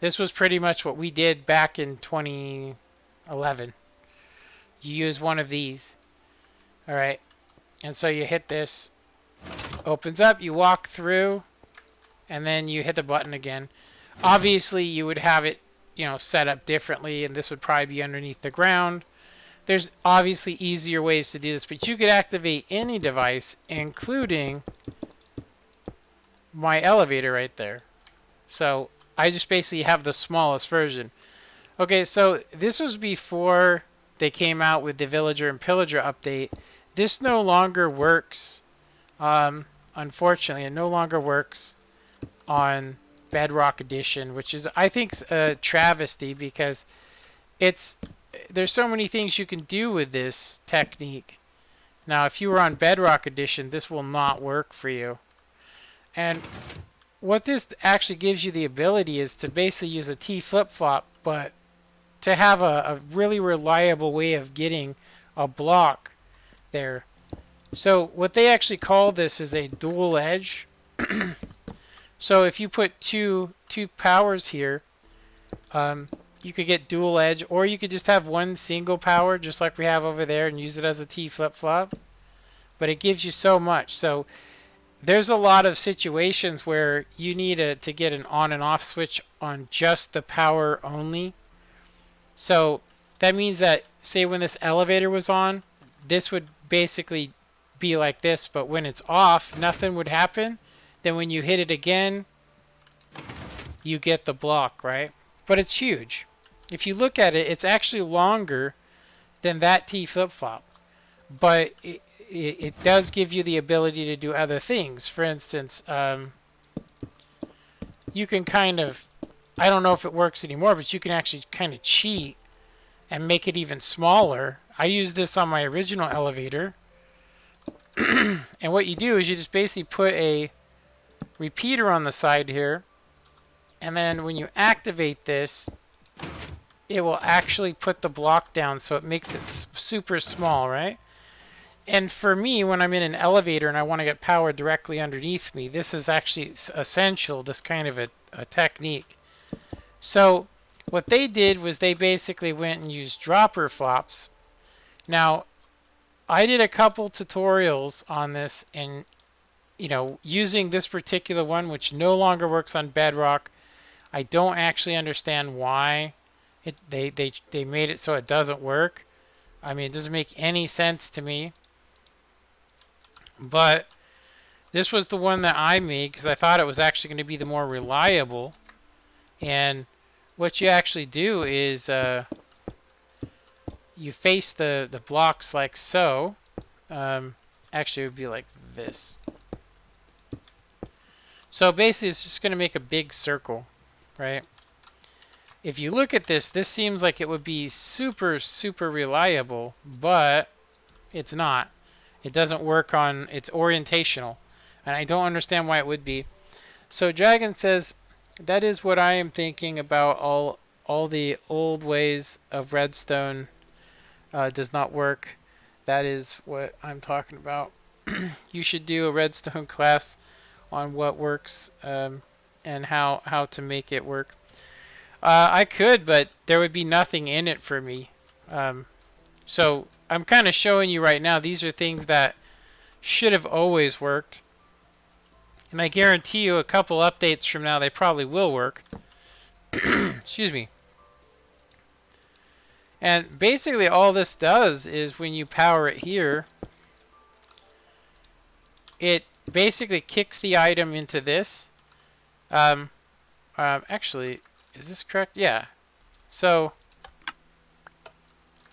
This was pretty much what we did back in 2011. You use one of these. Alright. And so you hit this. Opens up. You walk through. And then you hit the button again. Obviously, you would have it, set up differently. And this would probably be underneath the ground. There's obviously easier ways to do this. But you could activate any device, including my elevator right there. So I just basically have the smallest version. Okay, so this was before they came out with the Villager and Pillager update. This no longer works Unfortunately, it no longer works on Bedrock Edition, which is, I think, a travesty because it's there's so many things you can do with this technique. Now, if you were on Bedrock Edition, this will not work for you. And what this actually gives you the ability is to basically use a T flip-flop, but to have a really reliable way of getting a block there. So what they actually call this is a dual edge. So if you put two powers here, you could get dual edge, or you could just have one single power, just like we have over there, and use it as a T flip-flop. But it gives you so much. So there's a lot of situations where you need to get an on and off switch on just the power only. So that means that, say when this elevator was on, this would basically be like this, but when it's off, nothing would happen. Then when you hit it again, you get the block, right? But it's huge. If you look at it, it's actually longer than that T flip-flop. But it does give you the ability to do other things. For instance, you can kind of, I don't know if it works anymore, but you can actually kind of cheat and make it even smaller. I used this on my original elevator. And what you do is you just basically put a repeater on the side here. And then when you activate this, it will actually put the block down, so it makes it super small, right? And for me, when I'm in an elevator and I want to get power directly underneath me, this is actually essential, this kind of a technique. So what they did was they basically went and used dropper flops. Now, I did a couple tutorials on this, and using this particular one, which no longer works on Bedrock. I don't actually understand why they made it so it doesn't work. I mean, it doesn't make any sense to me. But this was the one that I made because I thought it was actually going to be the more reliable. And what you actually do is you face the blocks like so. Actually, it would be like this. So basically, it's just going to make a big circle, right? If you look at this, this seems like it would be super, super reliable, but it's not. It doesn't work on, it's orientational, and I don't understand why it would be. So Dragon says, that is what I am thinking about. All the old ways of RedStone does not work. That is what I'm talking about. You should do a RedStone class on what works and how to make it work. I could, but there would be nothing in it for me. So I'm kind of showing you right now, these are things that should have always worked. And I guarantee you a couple updates from now, they probably will work. Excuse me. And basically all this does is when you power it here, it basically kicks the item into this. Actually, is this correct? Yeah. So,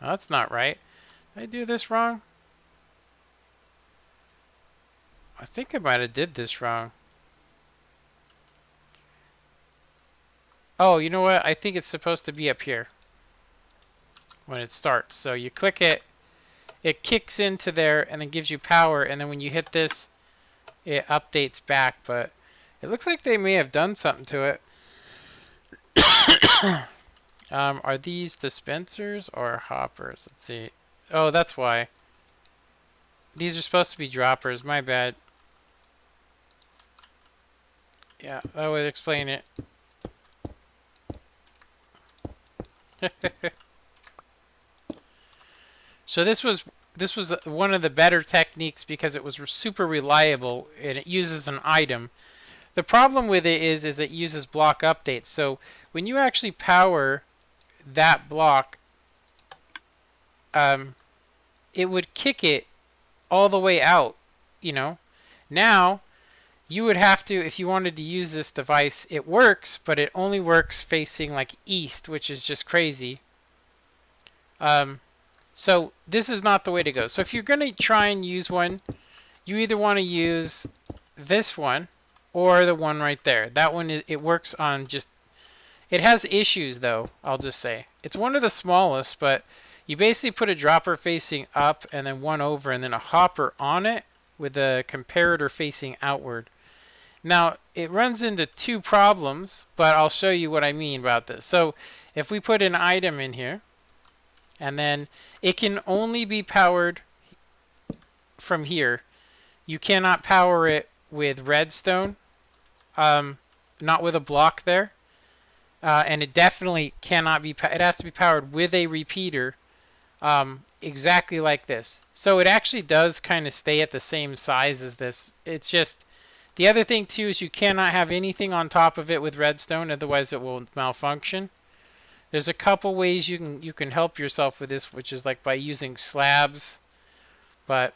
oh, that's not right. Did I do this wrong? I think I might have did this wrong. Oh, you know what? I think it's supposed to be up here when it starts. So you click it, it kicks into there and then gives you power, and then when you hit this, it updates back. But it looks like they may have done something to it. Are these dispensers or hoppers? Let's see. Oh, that's why. These are supposed to be droppers. My bad. Yeah, that would explain it. So this was one of the better techniques because it was super reliable and it uses an item. The problem with it is it uses block updates. So when you actually power that block, it would kick it all the way out, Now, you would have to, if you wanted to use this device, it works, but it only works facing like east, which is just crazy. So this is not the way to go. So if you're going to try and use one, you either want to use this one or the one right there. That one, it works on just, it has issues though, I'll just say. It's one of the smallest, but you basically put a dropper facing up and then one over and then a hopper on it with a comparator facing outward. Now, it runs into two problems, but I'll show you what I mean about this. So, if we put an item in here, and then it can only be powered from here. You cannot power it with RedStone, not with a block there. And it definitely cannot be, it has to be powered with a repeater, exactly like this. So it actually does kind of stay at the same size as this. It's just, the other thing too is you cannot have anything on top of it with RedStone, otherwise it will malfunction. There's a couple ways you can help yourself with this, which is like by using slabs. But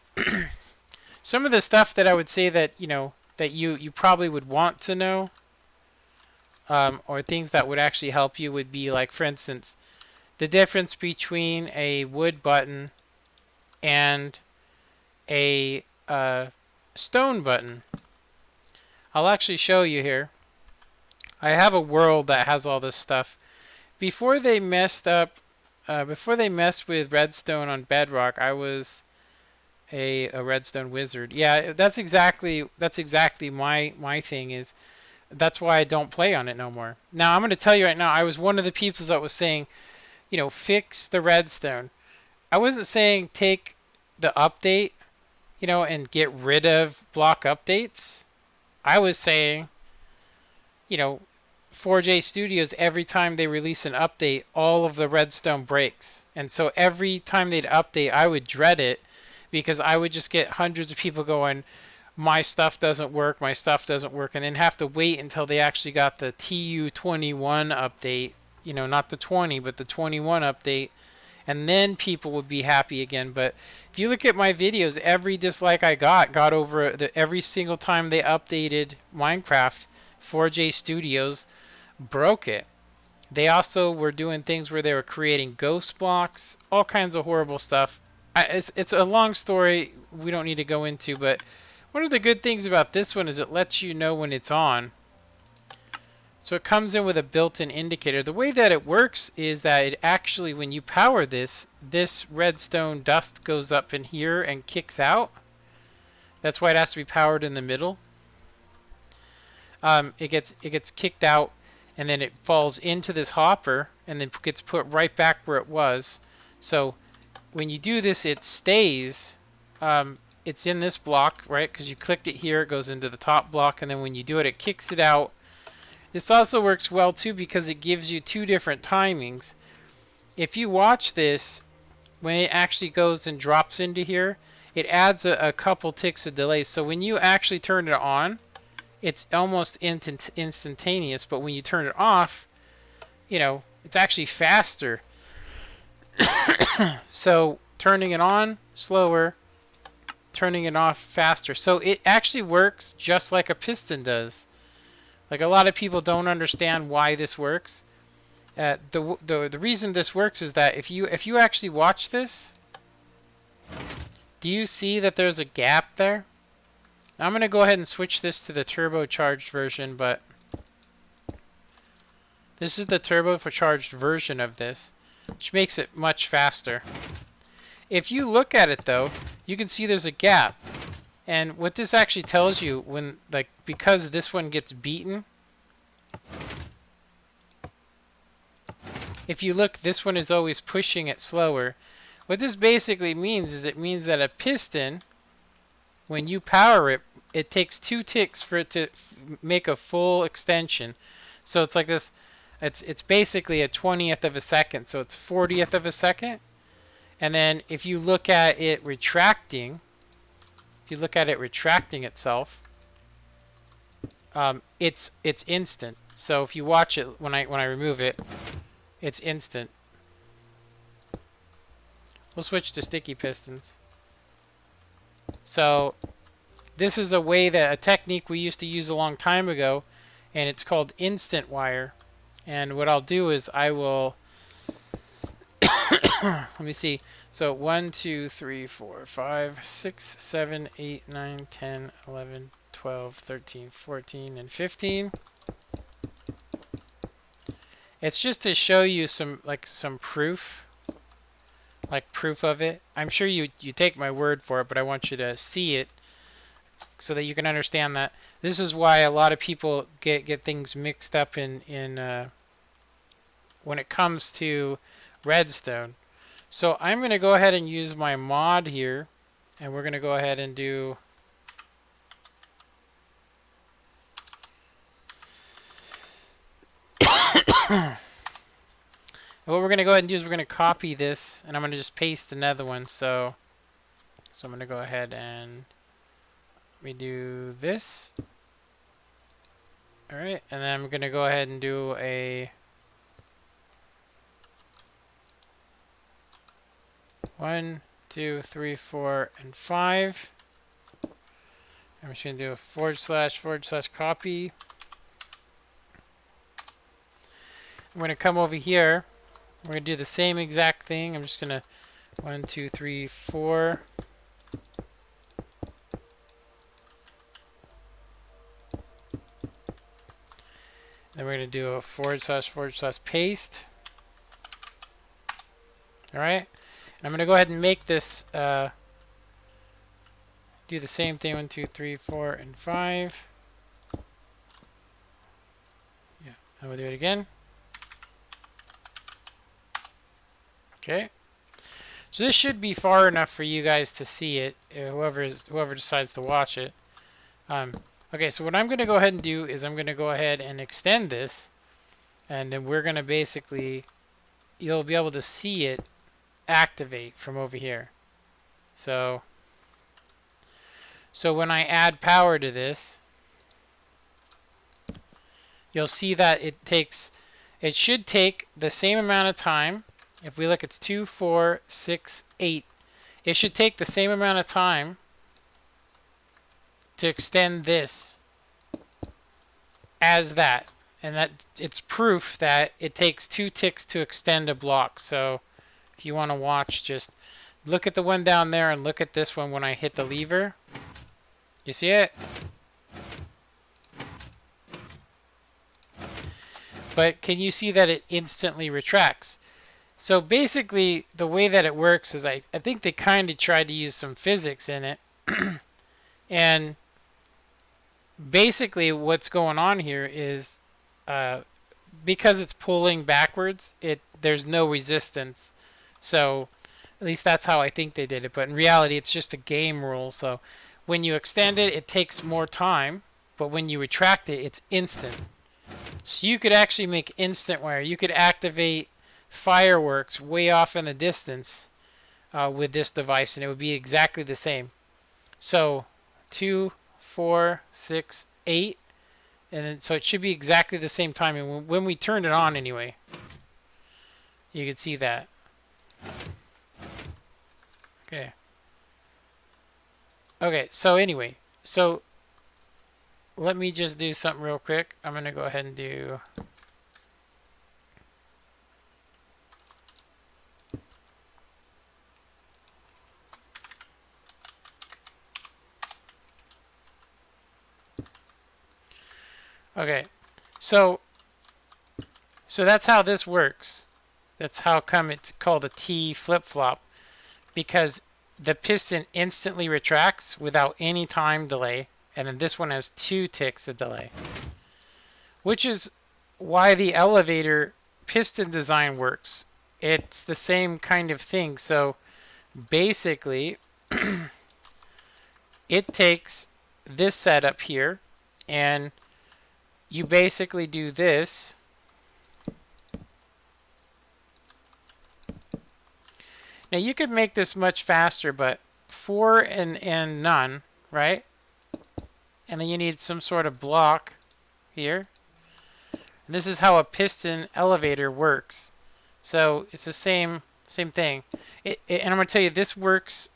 some of the stuff that I would say that that you probably would want to know, or things that would actually help you would be like, for instance, the difference between a wood button and a stone button. I'll actually show you here. I have a world that has all this stuff. Before they messed with RedStone on Bedrock, I was a RedStone wizard. Yeah, that's exactly my thing is. That's why I don't play on it no more. Now I'm going to tell you right now, I was one of the people that was saying, fix the RedStone. I wasn't saying take the update, and get rid of block updates. I was saying, 4J Studios, every time they release an update, all of the RedStone breaks. And so every time they'd update, I would dread it because I would just get hundreds of people going, my stuff doesn't work, and then have to wait until they actually got the TU21 update, not the 20, but the 21 update, and then people would be happy again. But if you look at my videos, every dislike I got over every single time they updated Minecraft. 4J Studios broke it. They also were doing things where they were creating ghost blocks, all kinds of horrible stuff. It's a long story we don't need to go into, but one of the good things about this one is it lets you know when it's on. So it comes in with a built-in indicator. The way that it works is that it actually, when you power this RedStone dust goes up in here and kicks out. That's why it has to be powered in the middle. It gets kicked out, and then it falls into this hopper, and then gets put right back where it was. So when you do this, it stays. It's in this block, right? Because you clicked it here, it goes into the top block, and then when you do it, it kicks it out. This also works well too because it gives you two different timings. If you watch this, when it actually goes and drops into here, it adds a couple ticks of delay. So when you actually turn it on, it's almost instantaneous, but when you turn it off, it's actually faster. So turning it on, slower. Turning it off, faster. So it actually works just like a piston does. Like, a lot of people don't understand why this works. The reason this works is that if you actually watch this, do you see that there's a gap there? Now I'm going to go ahead and switch this to the turbocharged version, but this is the turbocharged version of this, which makes it much faster. If you look at it though, you can see there's a gap. And what this actually tells you, because this one gets beaten, if you look, this one is always pushing it slower. What this basically means is it means that a piston, when you power it, it takes 2 ticks for it to make a full extension. So it's like this, it's basically a 20th of a second, so it's 40th of a second. And then if you look at it retracting, itself, it's instant. So if you watch it, when I remove it, it's instant. We'll switch to sticky pistons. So this is a technique we used to use a long time ago, and it's called instant wire. And what I'll do is I will Let me see. So 1, 2, 3, 4, 5, 6, 7, 8, 9, 10, 11, 12, 13, 14, and 15. It's just to show you some proof, like proof of it. I'm sure you take my word for it, but I want you to see it so that you can understand that this is why a lot of people get things mixed up in when it comes to RedStone. So I'm going to go ahead and use my mod here, and we're going to go ahead and do and what we're going to go ahead and do is we're going to copy this, and I'm going to just paste another one. So I'm going to go ahead and we do this. All right, and then I'm going to go ahead and do a 1, 2, 3, 4, and 5. I'm just going to do a / copy. I'm going to come over here. We're going to do the same exact thing. I'm just going to 1, 2, 3, 4. Then we're going to do a / paste. All right. And I'm going to go ahead and make this do the same thing. 1, 2, 3, 4, and 5. Yeah. And we'll do it again. Okay. So this should be far enough for you guys to see it, whoever decides to watch it. Okay, so what I'm going to go ahead and do is I'm going to go ahead and extend this, and then we're going to basically, you'll be able to see it activate from over here. So when I add power to this, you'll see that it should take the same amount of time. If we look, it's 2, 4, 6, 8. It should take the same amount of time to extend this as that. And that it's proof that it takes 2 ticks to extend a block. So if you want to watch, just look at the one down there and look at this one when I hit the lever. You see it? But can you see that it instantly retracts? So basically, the way that it works is I think they kind of tried to use some physics in it. And basically what's going on here is because it's pulling backwards, there's no resistance. So at least that's how I think they did it. But in reality, it's just a game rule. So when you extend it, it takes more time. But when you retract it, it's instant. So you could actually make instant wire. You could activate fireworks way off in the distance with this device, and it would be exactly the same. So 2, 4, 6, 8, and then so it should be exactly the same time. And when we turn it on anyway, you can see that. Okay, so anyway, so let me just do something real quick. I'm going to go ahead and do okay, so that's how this works. That's how come it's called a T flip-flop, because the piston instantly retracts without any time delay, and then this one has 2 ticks of delay, which is why the elevator piston design works. It's the same kind of thing. So basically, it takes this setup here, and you basically do this. Now you could make this much faster, but 4 and none, right? And then you need some sort of block here. And this is how a piston elevator works. So it's the same thing. And I'm going to tell you, this works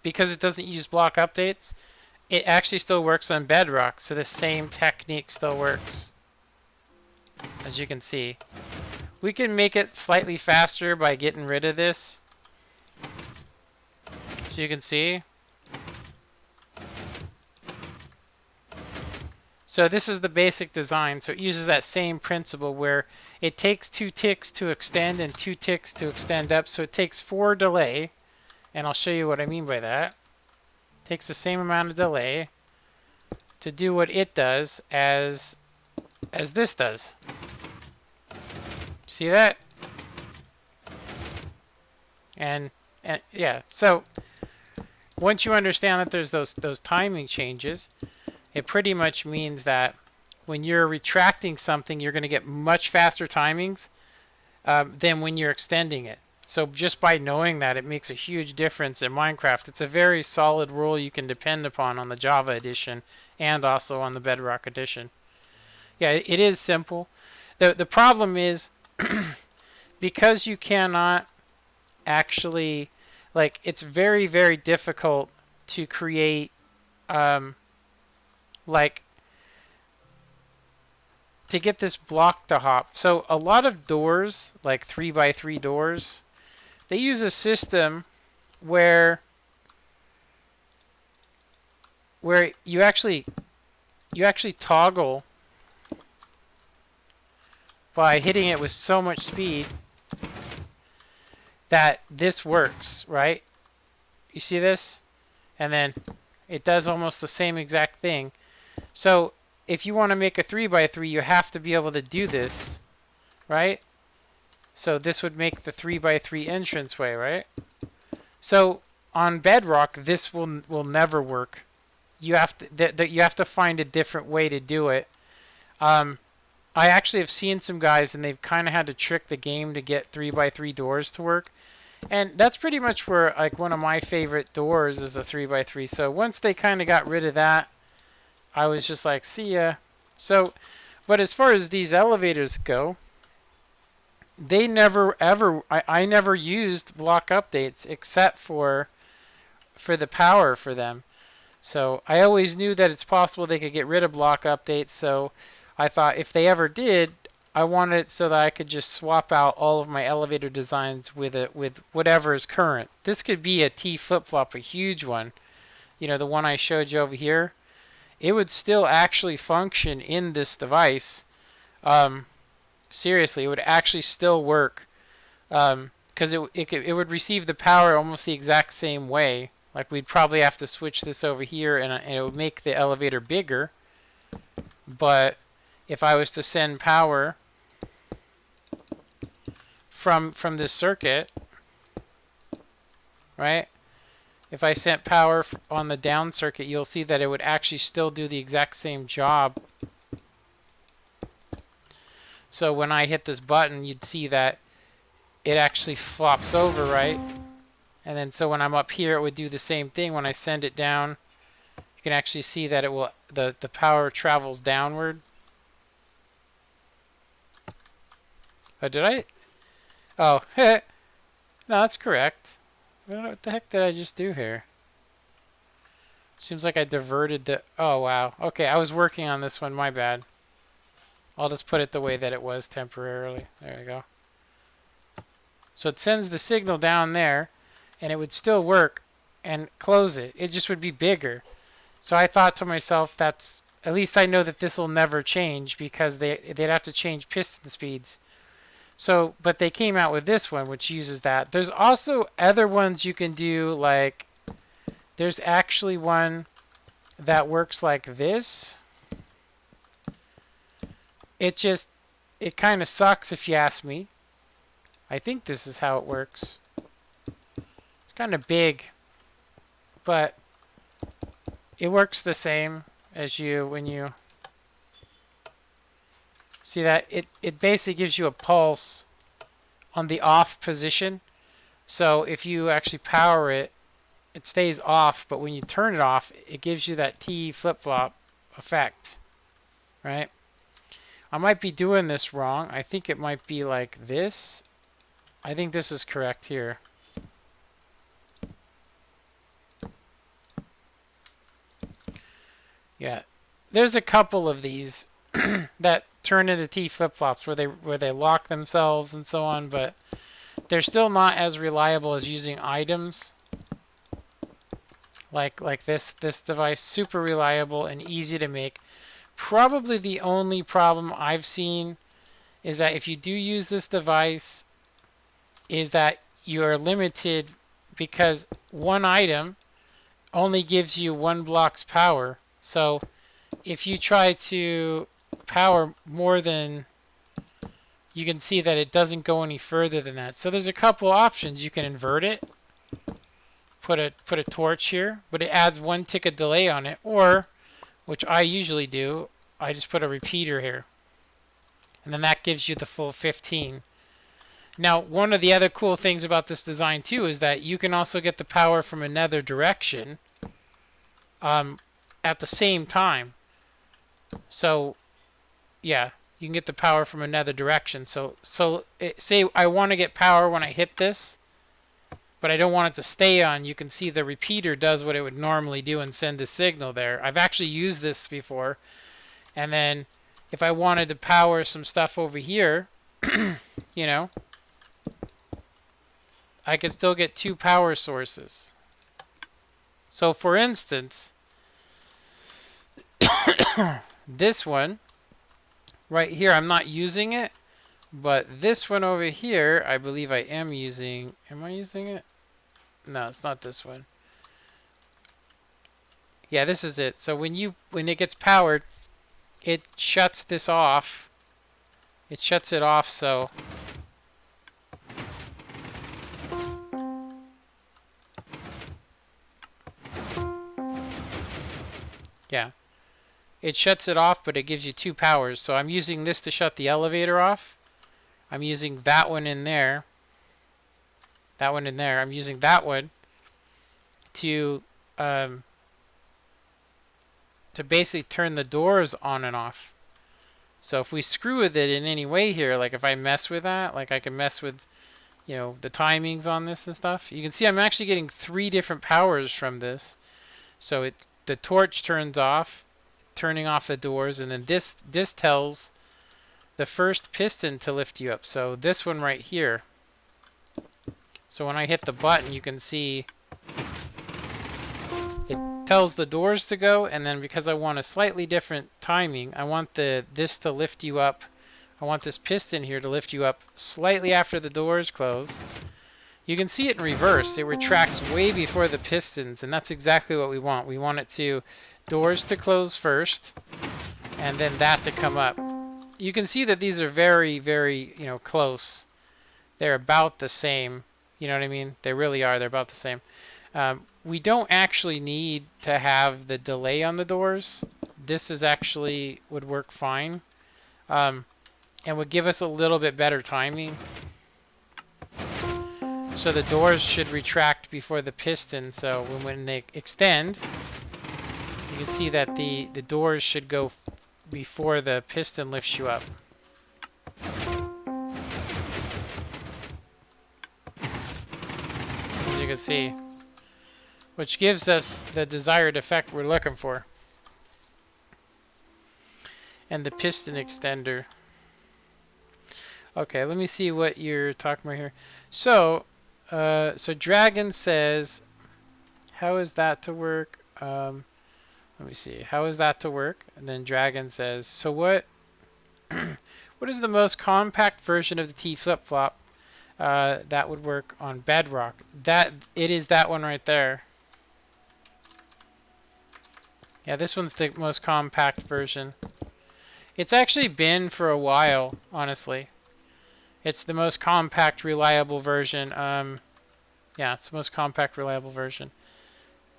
because it doesn't use block updates. It actually still works on bedrock, so the same technique still works. As you can see, we can make it slightly faster by getting rid of this. So you can see. So this is the basic design. So it uses that same principle where it takes 2 ticks to extend and 2 ticks to extend up. So it takes 4 delay, and I'll show you what I mean by that. It takes the same amount of delay to do what it does as this does. See that? And yeah, so once you understand that there's those timing changes, it pretty much means that when you're retracting something, you're going to get much faster timings than when you're extending it. So just by knowing that, it makes a huge difference in Minecraft. It's a very solid rule you can depend upon on the Java edition and also on the Bedrock edition. Yeah, it is simple. The problem is because you cannot actually, like, it's very, very difficult to create like to get this block to hop. So a lot of doors, like 3x3 doors, they use a system where you actually toggle by hitting it with so much speed that this works, right? You see this? And then it does almost the same exact thing. So if you want to make a 3x3, you have to be able to do this, right? So this would make the 3x3 entranceway, right? So on Bedrock, this will never work. You have to find a different way to do it. I actually have seen some guys, and they've kind of had to trick the game to get 3x3 doors to work. And that's pretty much where, like, one of my favorite doors is a 3x3. So once they kind of got rid of that, I was just like, see ya. So, but as far as these elevators go, they never ever, I never used block updates except for the power for them. So I always knew that it's possible they could get rid of block updates. So I thought if they ever did, I wanted it so that I could just swap out all of my elevator designs with whatever is current. This could be a T flip-flop, a huge one. You know, the one I showed you over here. It would still actually function in this device. Seriously, it would actually still work. Because it would receive the power almost the exact same way. Like, we'd probably have to switch this over here, and it would make the elevator bigger. But if I was to send power from this circuit, right? If I sent power on the down circuit, you'll see that it would actually still do the exact same job. So when I hit this button, you'd see that it actually flops over, right? And then so when I'm up here, it would do the same thing. When I send it down, you can actually see that it will the power travels downward. Oh, did I? Oh, no, that's correct. What the heck did I just do here? Seems like I diverted the... Oh, wow. Okay, I was working on this one. My bad. I'll just put it the way that it was temporarily. There we go. So it sends the signal down there, and it would still work and close it. It just would be bigger. So I thought to myself, that's... At least I know that this will never change because they'd have to change piston speeds. So, but they came out with this one, which uses that. There's also other ones you can do, like, there's actually one that works like this. It kind of sucks if you ask me. I think this is how it works. It's kind of big, but it works the same as when you see that it basically gives you a pulse on the off position. So if you actually power it, it stays off, but when you turn it off, it gives you that T flip-flop effect, right? I might be doing this wrong. I think it might be like this. I think this is correct here. Yeah, there's a couple of these that turn into T flip-flops where they lock themselves and so on, but they're still not as reliable as using items. like this device, super reliable and easy to make. Probably the only problem I've seen is that if you do use this device, is that you are limited because one item only gives you one block's power. So if you try to power more than, you can see that it doesn't go any further than that. So there's a couple options. You can invert it, put a torch here, but it adds 1 tick of delay on it, or, which I usually do, I just put a repeater here, and then that gives you the full 15. Now, one of the other cool things about this design too is that you can also get the power from another direction at the same time. So, yeah, you can get the power from another direction. So say I want to get power when I hit this, but I don't want it to stay on. You can see the repeater does what it would normally do and send a signal there. I've actually used this before. And then if I wanted to power some stuff over here, you know, I could still get 2 power sources. So for instance, this one right here, I'm not using it, but this one over here, I believe I am using. Am I using it? No, it's not this one. Yeah, this is it. So when it gets powered, it shuts this off. It shuts it off, so yeah. It shuts it off, but it gives you 2 powers. So I'm using this to shut the elevator off. I'm using that one in there. That one in there. I'm using that one to basically turn the doors on and off. So if we screw with it in any way here, like if I mess with that, like I can mess with, you know, the timings on this and stuff. You can see I'm actually getting 3 different powers from this. So the torch turns off, turning off the doors, and then this tells the first piston to lift you up. So this one right here. So when I hit the button, you can see it tells the doors to go, and then because I want a slightly different timing, I want this to lift you up. I want this piston here to lift you up slightly after the doors close. You can see it in reverse. It retracts way before the pistons, and that's exactly what we want. We want it to doors to close first, and then that to come up. You can see that these are very, very, you know, close. They're about the same. You know what I mean? They really are. They're about the same. We don't actually need to have the delay on the doors. This is actually would work fine, and would give us a little bit better timing. So the doors should retract before the piston. So when they extend, you can see that the doors should go before the piston lifts you up. As you can see, which gives us the desired effect we're looking for. And the piston extender. Okay, let me see what you're talking about here. So, so Dragon says, how is that to work? Let me see. How is that to work? And then Dragon says, so what is the most compact version of the T flip-flop that would work on Bedrock? It is that one right there. Yeah, this one's the most compact version. It's actually been for a while, honestly. It's the most compact, reliable version. Yeah, it's the most compact, reliable version.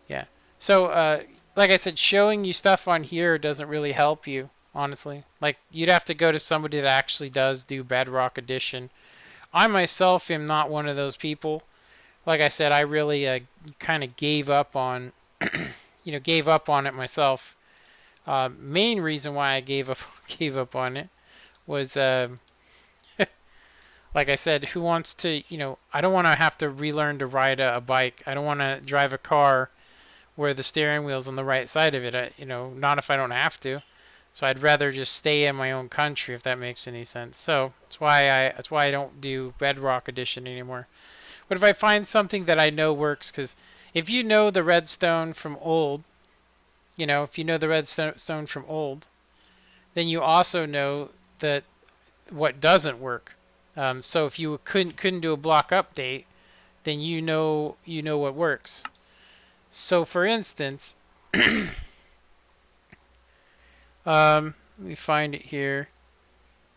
Yeah. So, like I said, showing you stuff on here doesn't really help you, honestly. Like, you'd have to go to somebody that actually does do Bedrock Edition. I myself am not one of those people. Like I said, I really kind of gave up on, gave up on it myself. Main reason why I gave up on it was, like I said, who wants to, I don't want to have to relearn to ride a bike. I don't want to drive a car where the steering wheel's on the right side of it. Not if I don't have to. So I'd rather just stay in my own country, if that makes any sense. So that's why I don't do Bedrock Edition anymore. But if I find something that I know works, because If you know the redstone from old, if you know the redstone from old, then you also know that what doesn't work. So if you couldn't do a block update, then you know what works. So for instance, let me find it here.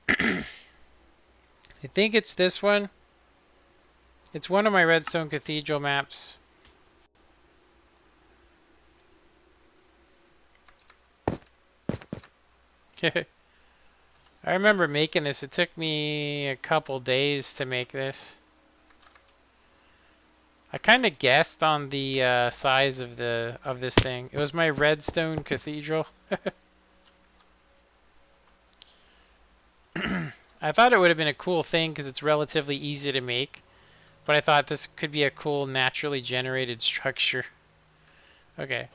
I think it's this one. It's one of my Redstone Cathedral maps. I remember making this. It took me a couple days to make this. I kind of guessed on the size of this thing. It was my Redstone Cathedral. I thought it would have been a cool thing because it's relatively easy to make, but I thought this could be a cool naturally generated structure. Okay,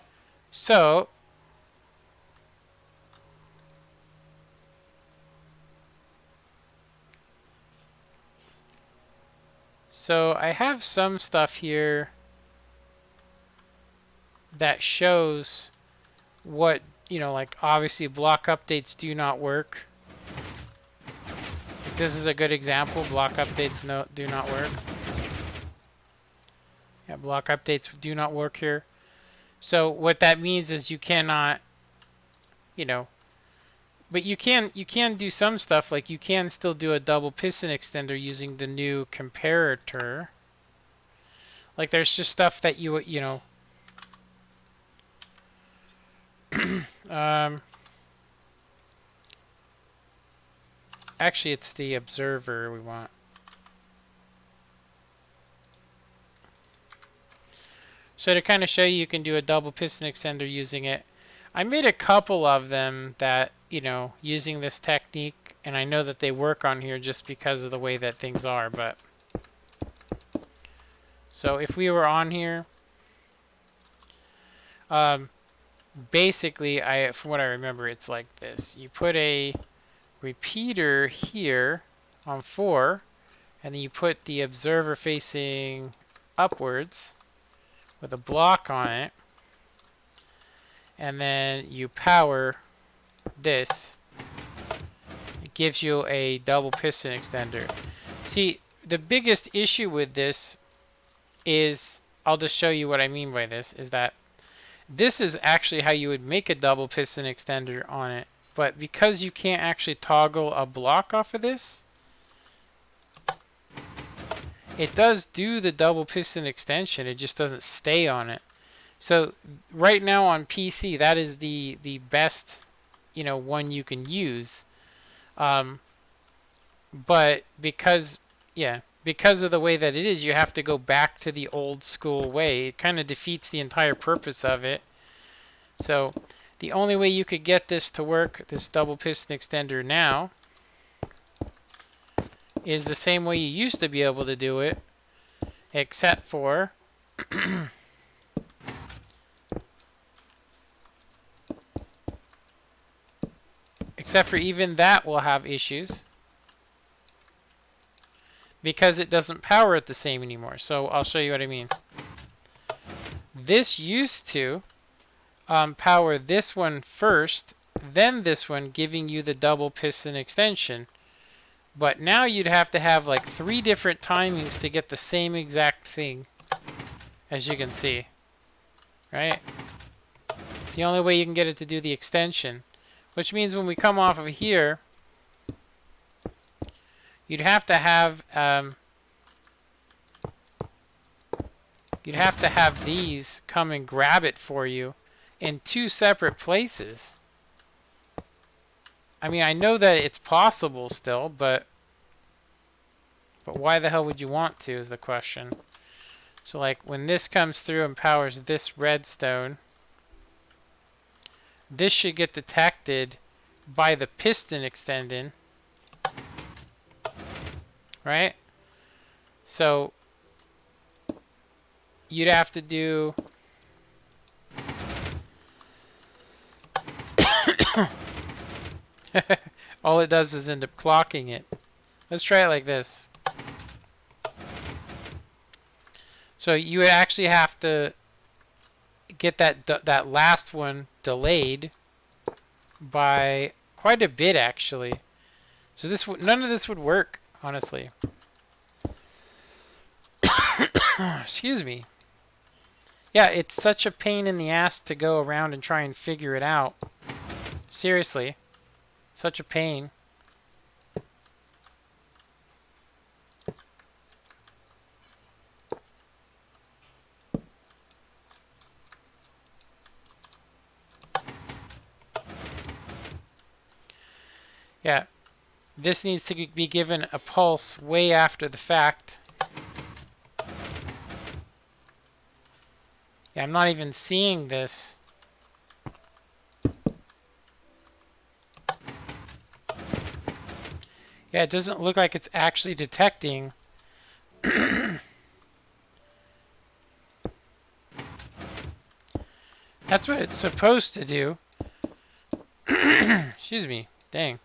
so I have some stuff here that shows what, like obviously block updates do not work. This is a good example. Block updates do not work. Yeah, block updates do not work here. So what that means is you cannot, but you can do some stuff, like you can still do a double piston extender using the new comparator. Like there's just stuff that actually it's the observer we want. So to kind of show you can do a double piston extender using it. I made a couple of them that, using this technique, and I know that they work on here just because of the way that things are, but so if we were on here, basically from what I remember, it's like this. You put a repeater here on 4, and then you put the observer facing upwards with a block on it, and then you power this. It gives you a double piston extender. See, the biggest issue with this is, I'll just show you what I mean by this, is that this is actually how you would make a double piston extender on it, but because you can't actually toggle a block off of this, it does do the double piston extension, it just doesn't stay on it. So right now on PC, that is the best, one you can use. But because of the way that it is, you have to go back to the old school way. It kind of defeats the entire purpose of it. So the only way you could get this to work, this double piston extender now, is the same way you used to be able to do it, except for even that will have issues because it doesn't power it the same anymore. So I'll show you what I mean. This used to power this one first, then this one, giving you the double piston extension. But now you'd have to have like 3 different timings to get the same exact thing, as you can see. Right? It's the only way you can get it to do the extension. Which means when we come off of here, you'd have to have these come and grab it for you in 2 separate places. I mean, I know that it's possible still, but why the hell would you want to is the question. So like when this comes through and powers this redstone, this should get detected by the piston extending, right? So you'd have to do all it does is end up clocking it. Let's try it like this. So you would actually have to get that last one delayed by quite a bit, actually. So none of this would work, honestly. Excuse me. Yeah, it's such a pain in the ass to go around and try and figure it out. Seriously. Such a pain. Yeah. This needs to be given a pulse way after the fact. Yeah, I'm not even seeing this. Yeah, it doesn't look like it's actually detecting. That's what it's supposed to do. Excuse me. Dang.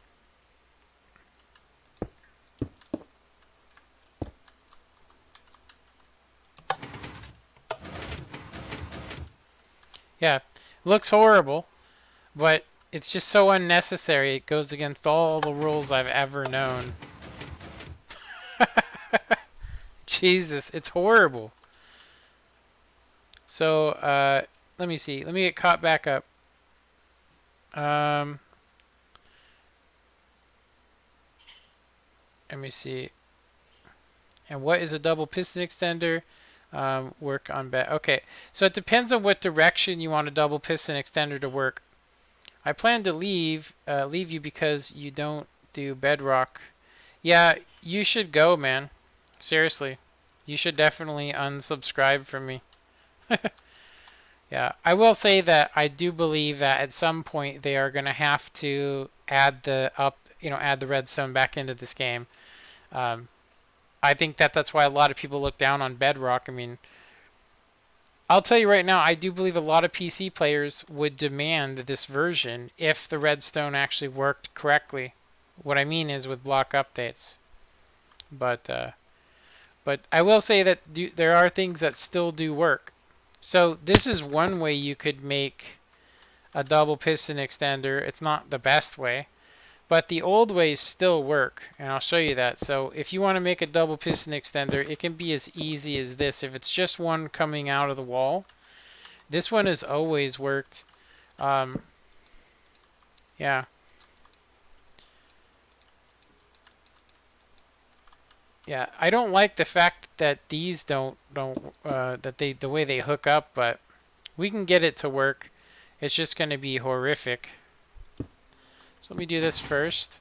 Yeah, looks horrible, but it's just so unnecessary. It goes against all the rules I've ever known. Jesus, it's horrible. So, let me see. Let me get caught back up. Let me see. And what is a double piston extender? Work on bed. Okay, so it depends on what direction you want a double piston extender to work. I plan to leave you because you don't do bedrock. Yeah, you should go, man. Seriously, you should definitely unsubscribe from me. Yeah, I will say that I do believe that at some point they are going to have to add add the redstone back into this game. Um, I think that's why a lot of people look down on Bedrock. I mean, I'll tell you right now, I do believe a lot of PC players would demand this version if the redstone actually worked correctly. What I mean is with block updates. But I will say that there are things that still do work. So this is one way you could make a double piston extender. It's not the best way, but the old ways still work, and I'll show you that. So if you want to make a double piston extender, it can be as easy as this. If it's just one coming out of the wall, this one has always worked. Yeah. Yeah, I don't like the fact that these don't that the way they hook up, but we can get it to work. It's just going to be horrific. So let me do this first.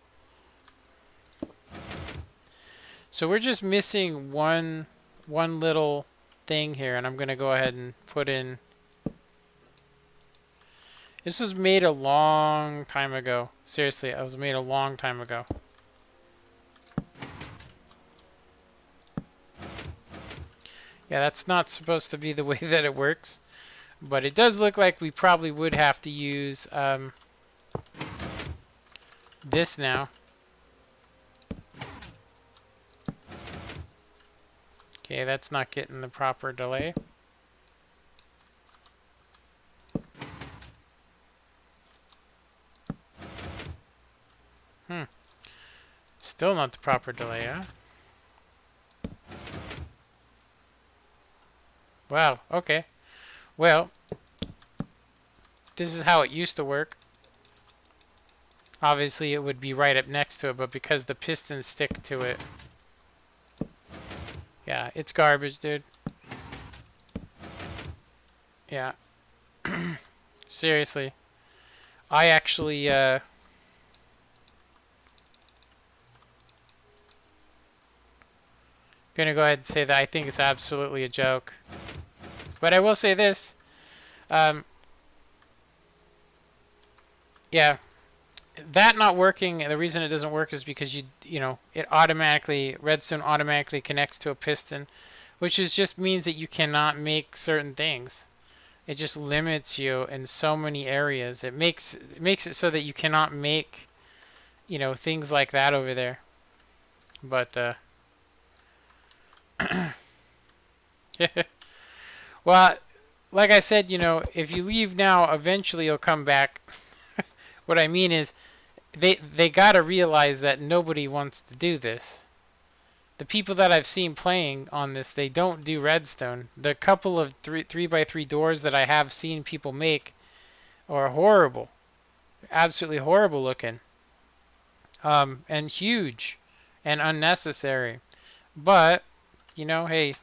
So we're just missing one little thing here, and I'm going to go ahead and put in. This was made a long time ago. Seriously, it was made a long time ago. Yeah, that's not supposed to be the way that it works. But it does look like we probably would have to use this now. Okay, that's not getting the proper delay. Still not the proper delay, huh? Wow, okay. Well, this is how it used to work. Obviously, it would be right up next to it, but because the pistons stick to it. Yeah, it's garbage, dude. Yeah. Seriously. I actually, gonna go ahead and say that I think it's absolutely a joke. But I will say this. Yeah. That not working, the reason it doesn't work is because redstone automatically connects to a piston, which just means that you cannot make certain things. It just limits you in so many areas. It makes it so that you cannot make, things like that over there. But well, like I said, if you leave now, eventually you'll come back. What I mean is, they gotta realize that nobody wants to do this. The people that I've seen playing on this, they don't do redstone. The couple of three by three doors that I have seen people make are horrible, absolutely horrible looking, and huge, and unnecessary. But hey,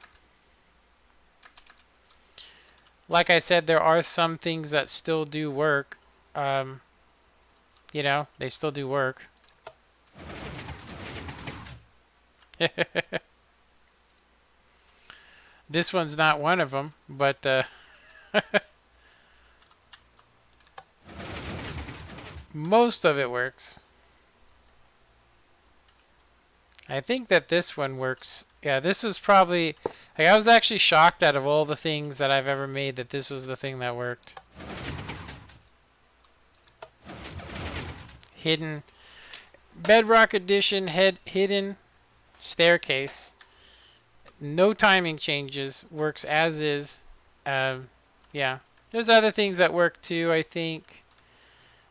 like I said, there are some things that still do work. Um, they still do work. This one's not one of them, but most of it works. I think that this one works. Yeah, this is probably, like, I was actually shocked out of all the things that I've ever made that this was the thing that worked. Hidden Bedrock Edition hidden staircase. No timing changes. Works as is. Yeah. There's other things that work too, I think.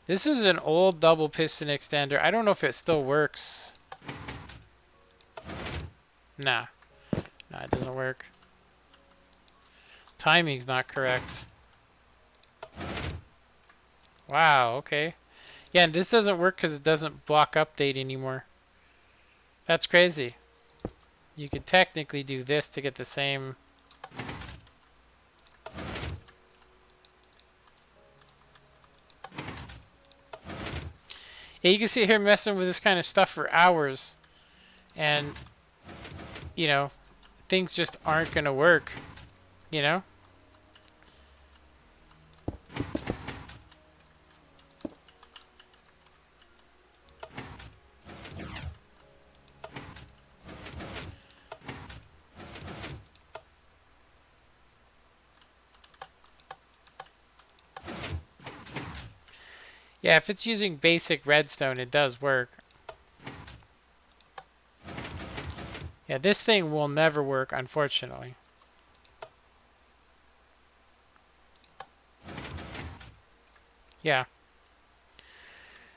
This is an old double piston extender. I don't know if it still works. Nah. Nah, it doesn't work. Timing's not correct. Wow, okay. Yeah, and this doesn't work because it doesn't block update anymore. That's crazy. You could technically do this to get the same. Yeah, you can sit here messing with this kind of stuff for hours. And, things just aren't going to work. You know? Yeah, if it's using basic redstone, it does work. Yeah, this thing will never work, unfortunately. Yeah.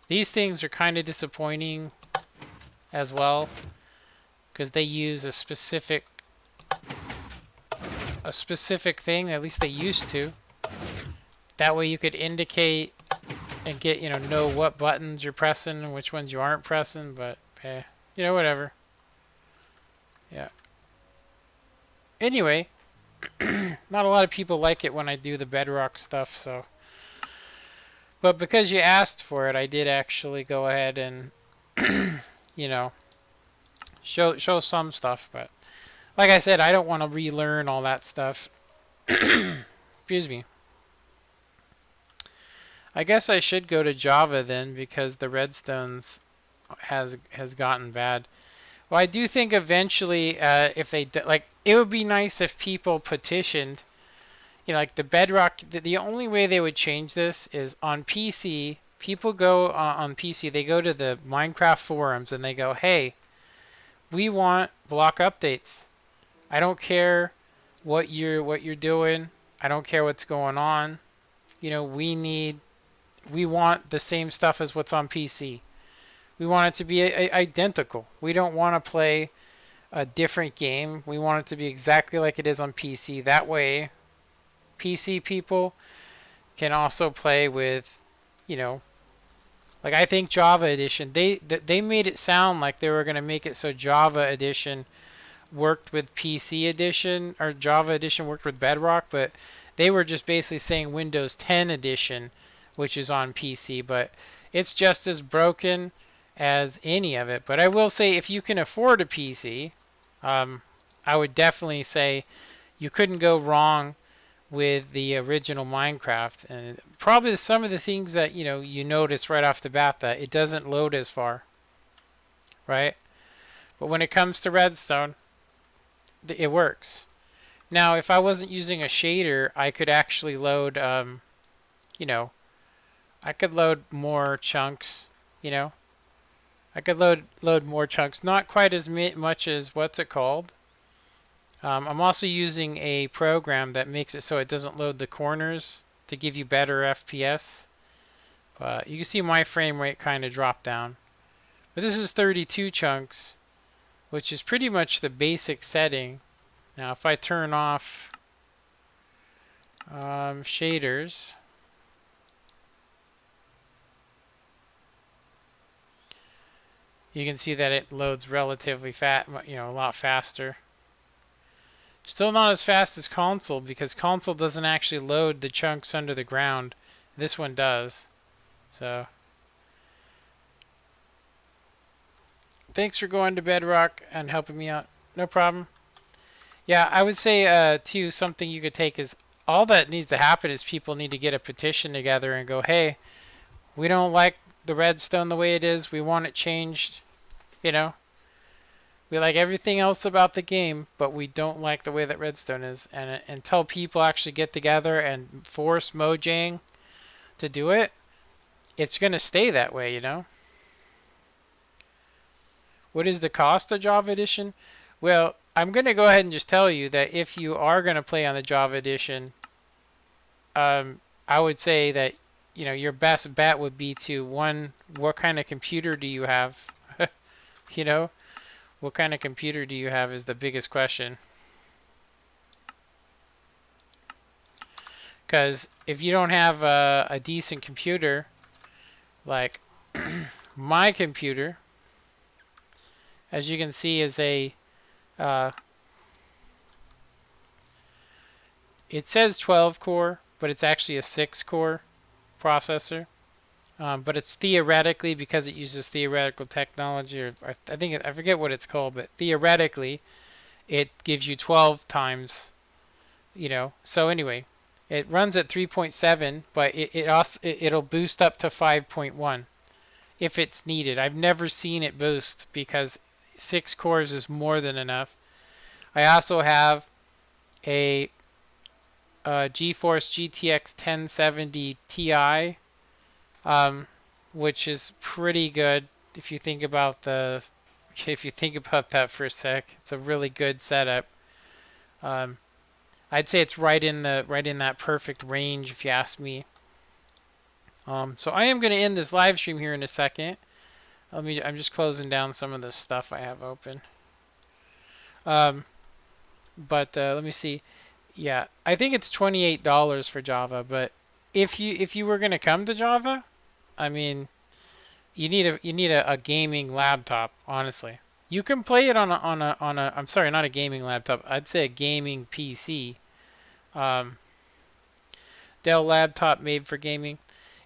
These things are kind of disappointing as well, because they use a specific thing, at least they used to. That way you could indicate and get, know what buttons you're pressing and which ones you aren't pressing, but whatever. Yeah. Anyway, not a lot of people like it when I do the bedrock stuff, so. But because you asked for it, I did actually go ahead and, show some stuff. But like I said, I don't want to relearn all that stuff. Excuse me. I guess I should go to Java then, because the redstones has gotten bad. Well, I do think eventually, if they it would be nice if people petitioned. Like the Bedrock, the only way they would change this is on PC. People go on PC, they go to the Minecraft forums and they go, hey, we want block updates. I don't care what you're doing. I don't care what's going on. We want the same stuff as what's on PC. We want it to be identical. We don't want to play a different game. We want it to be exactly like it is on PC. That way, PC people can also play with, like I think Java Edition, they made it sound like they were going to make it so Java Edition worked with PC Edition, or Java Edition worked with Bedrock, but they were just basically saying Windows 10 Edition, which is on PC, but it's just as broken as any of it. But I will say, if you can afford a PC, I would definitely say you couldn't go wrong with the original Minecraft. And probably some of the things that you notice right off the bat, that it doesn't load as far, right? But when it comes to redstone, it works. Now, if I wasn't using a shader, I could actually load, I could load more chunks, I could load more chunks. Not quite as much as, what's it called? I'm also using a program that makes it so it doesn't load the corners to give you better FPS. But you can see my frame rate kind of drop down. But this is 32 chunks, which is pretty much the basic setting. Now if I turn off shaders, you can see that it loads relatively a lot faster. Still not as fast as console because console doesn't actually load the chunks under the ground. This one does. So thanks for going to Bedrock and helping me out. No problem. Yeah, I would say too, something you could take is all that needs to happen is people need to get a petition together and go, hey, we don't like the RedStone the way it is. We want it changed. You know, we like everything else about the game, but we don't like the way that RedStone is. And until people actually get together and force Mojang to do it, it's going to stay that way, you know? What is the cost of Java Edition? Well, I'm going to go ahead and just tell you that if you are going to play on the Java Edition, I would say that, you know, your best bet would be to, one, what kind of computer do you have? You know? What kind of computer do you have is the biggest question. Because if you don't have a decent computer, like my computer, as you can see, is a it says 12 core, but it's actually a 6 core processor. But it's theoretically, because it uses theoretical technology, or I forget what it's called, but theoretically it gives you 12 times, you know. So anyway, it runs at 3.7, but it'll boost up to 5.1 if it's needed. I've never seen it boost because 6 cores is more than enough. I also have a GeForce GTX 1070 Ti, which is pretty good if you think about that for a sec. It's a really good setup. I'd say it's right in that perfect range if you ask me. So I am going to end this live stream here in a second. I'm just closing down some of the stuff I have open. But let me see. Yeah, I think it's $28 for Java. But if you were going to come to Java, I mean, you need a gaming laptop. Honestly, you can play it on a I'm sorry, not a gaming laptop. I'd say a gaming PC. Dell laptop made for gaming.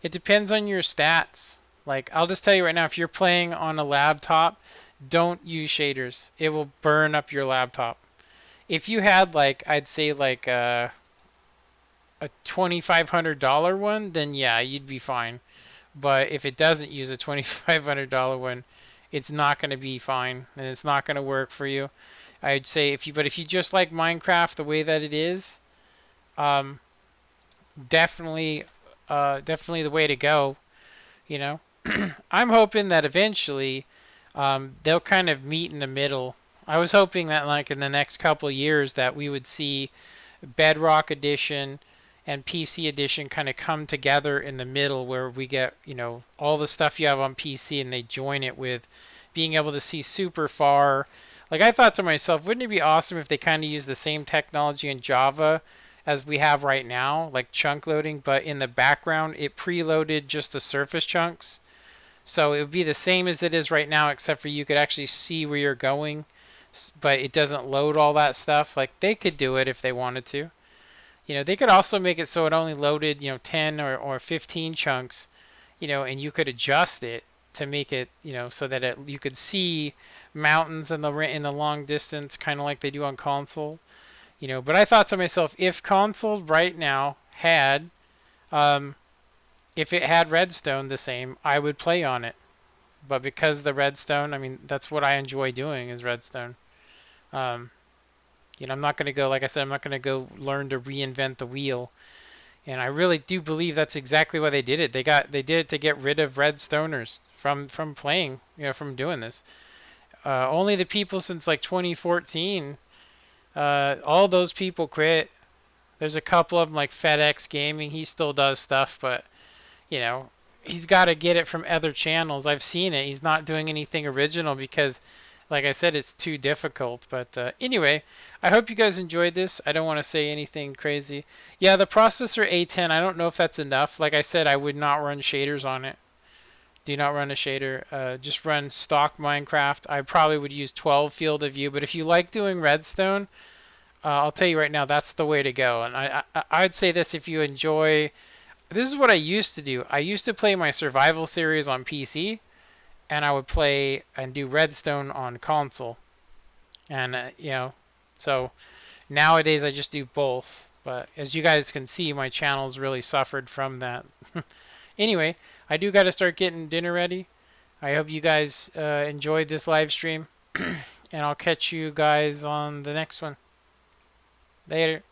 It depends on your stats. Like, I'll just tell you right now, if you're playing on a laptop, don't use shaders. It will burn up your laptop. If you had, like, I'd say like a $2,500 one, then yeah, you'd be fine. But if it doesn't use a $2,500 one, it's not going to be fine, and it's not going to work for you. I'd say if you just like Minecraft the way that it is, definitely the way to go. You know, I'm hoping that eventually they'll kind of meet in the middle. I was hoping that like in the next couple of years that we would see Bedrock Edition and PC Edition kind of come together in the middle, where we get, you know, all the stuff you have on PC and they join it with being able to see super far. Like, I thought to myself, wouldn't it be awesome if they kind of use the same technology in Java as we have right now, like chunk loading, but in the background it preloaded just the surface chunks. So it would be the same as it is right now, except for you could actually see where you're going, but it doesn't load all that stuff. Like, they could do it if they wanted to. You know, they could also make it so it only loaded, you know, 10 or 15 chunks, you know, and you could adjust it to make it, you know, so that you could see mountains in the long distance, kind of like they do on console. You know, but I thought to myself, if console right now had, if it had RedStone the same, I would play on it. But because the RedStone, I mean, that's what I enjoy doing is RedStone. You know, I'm not going to go, like I said, I'm not going to go learn to reinvent the wheel. And I really do believe that's exactly why they did it. They did it to get rid of RedStoners from playing, you know, from doing this. Only the people since like 2014 All those people quit. There's a couple of them like FedEx Gaming. He still does stuff, but you know, he's got to get it from other channels. I've seen it. He's not doing anything original because, like I said, it's too difficult. But anyway, I hope you guys enjoyed this. I don't want to say anything crazy. Yeah, the processor A10, I don't know if that's enough. Like I said, I would not run shaders on it. Do not run a shader. Just run stock Minecraft. I probably would use 12 field of view. But if you like doing redstone, I'll tell you right now, that's the way to go. And I'd say this: if you enjoy, this is what I used to do. I used to play my survival series on PC, and I would play and do redstone on console. And so nowadays I just do both. But as you guys can see, my channel's really suffered from that. Anyway, I do got to start getting dinner ready. I hope you guys enjoyed this live stream, and I'll catch you guys on the next one. Later.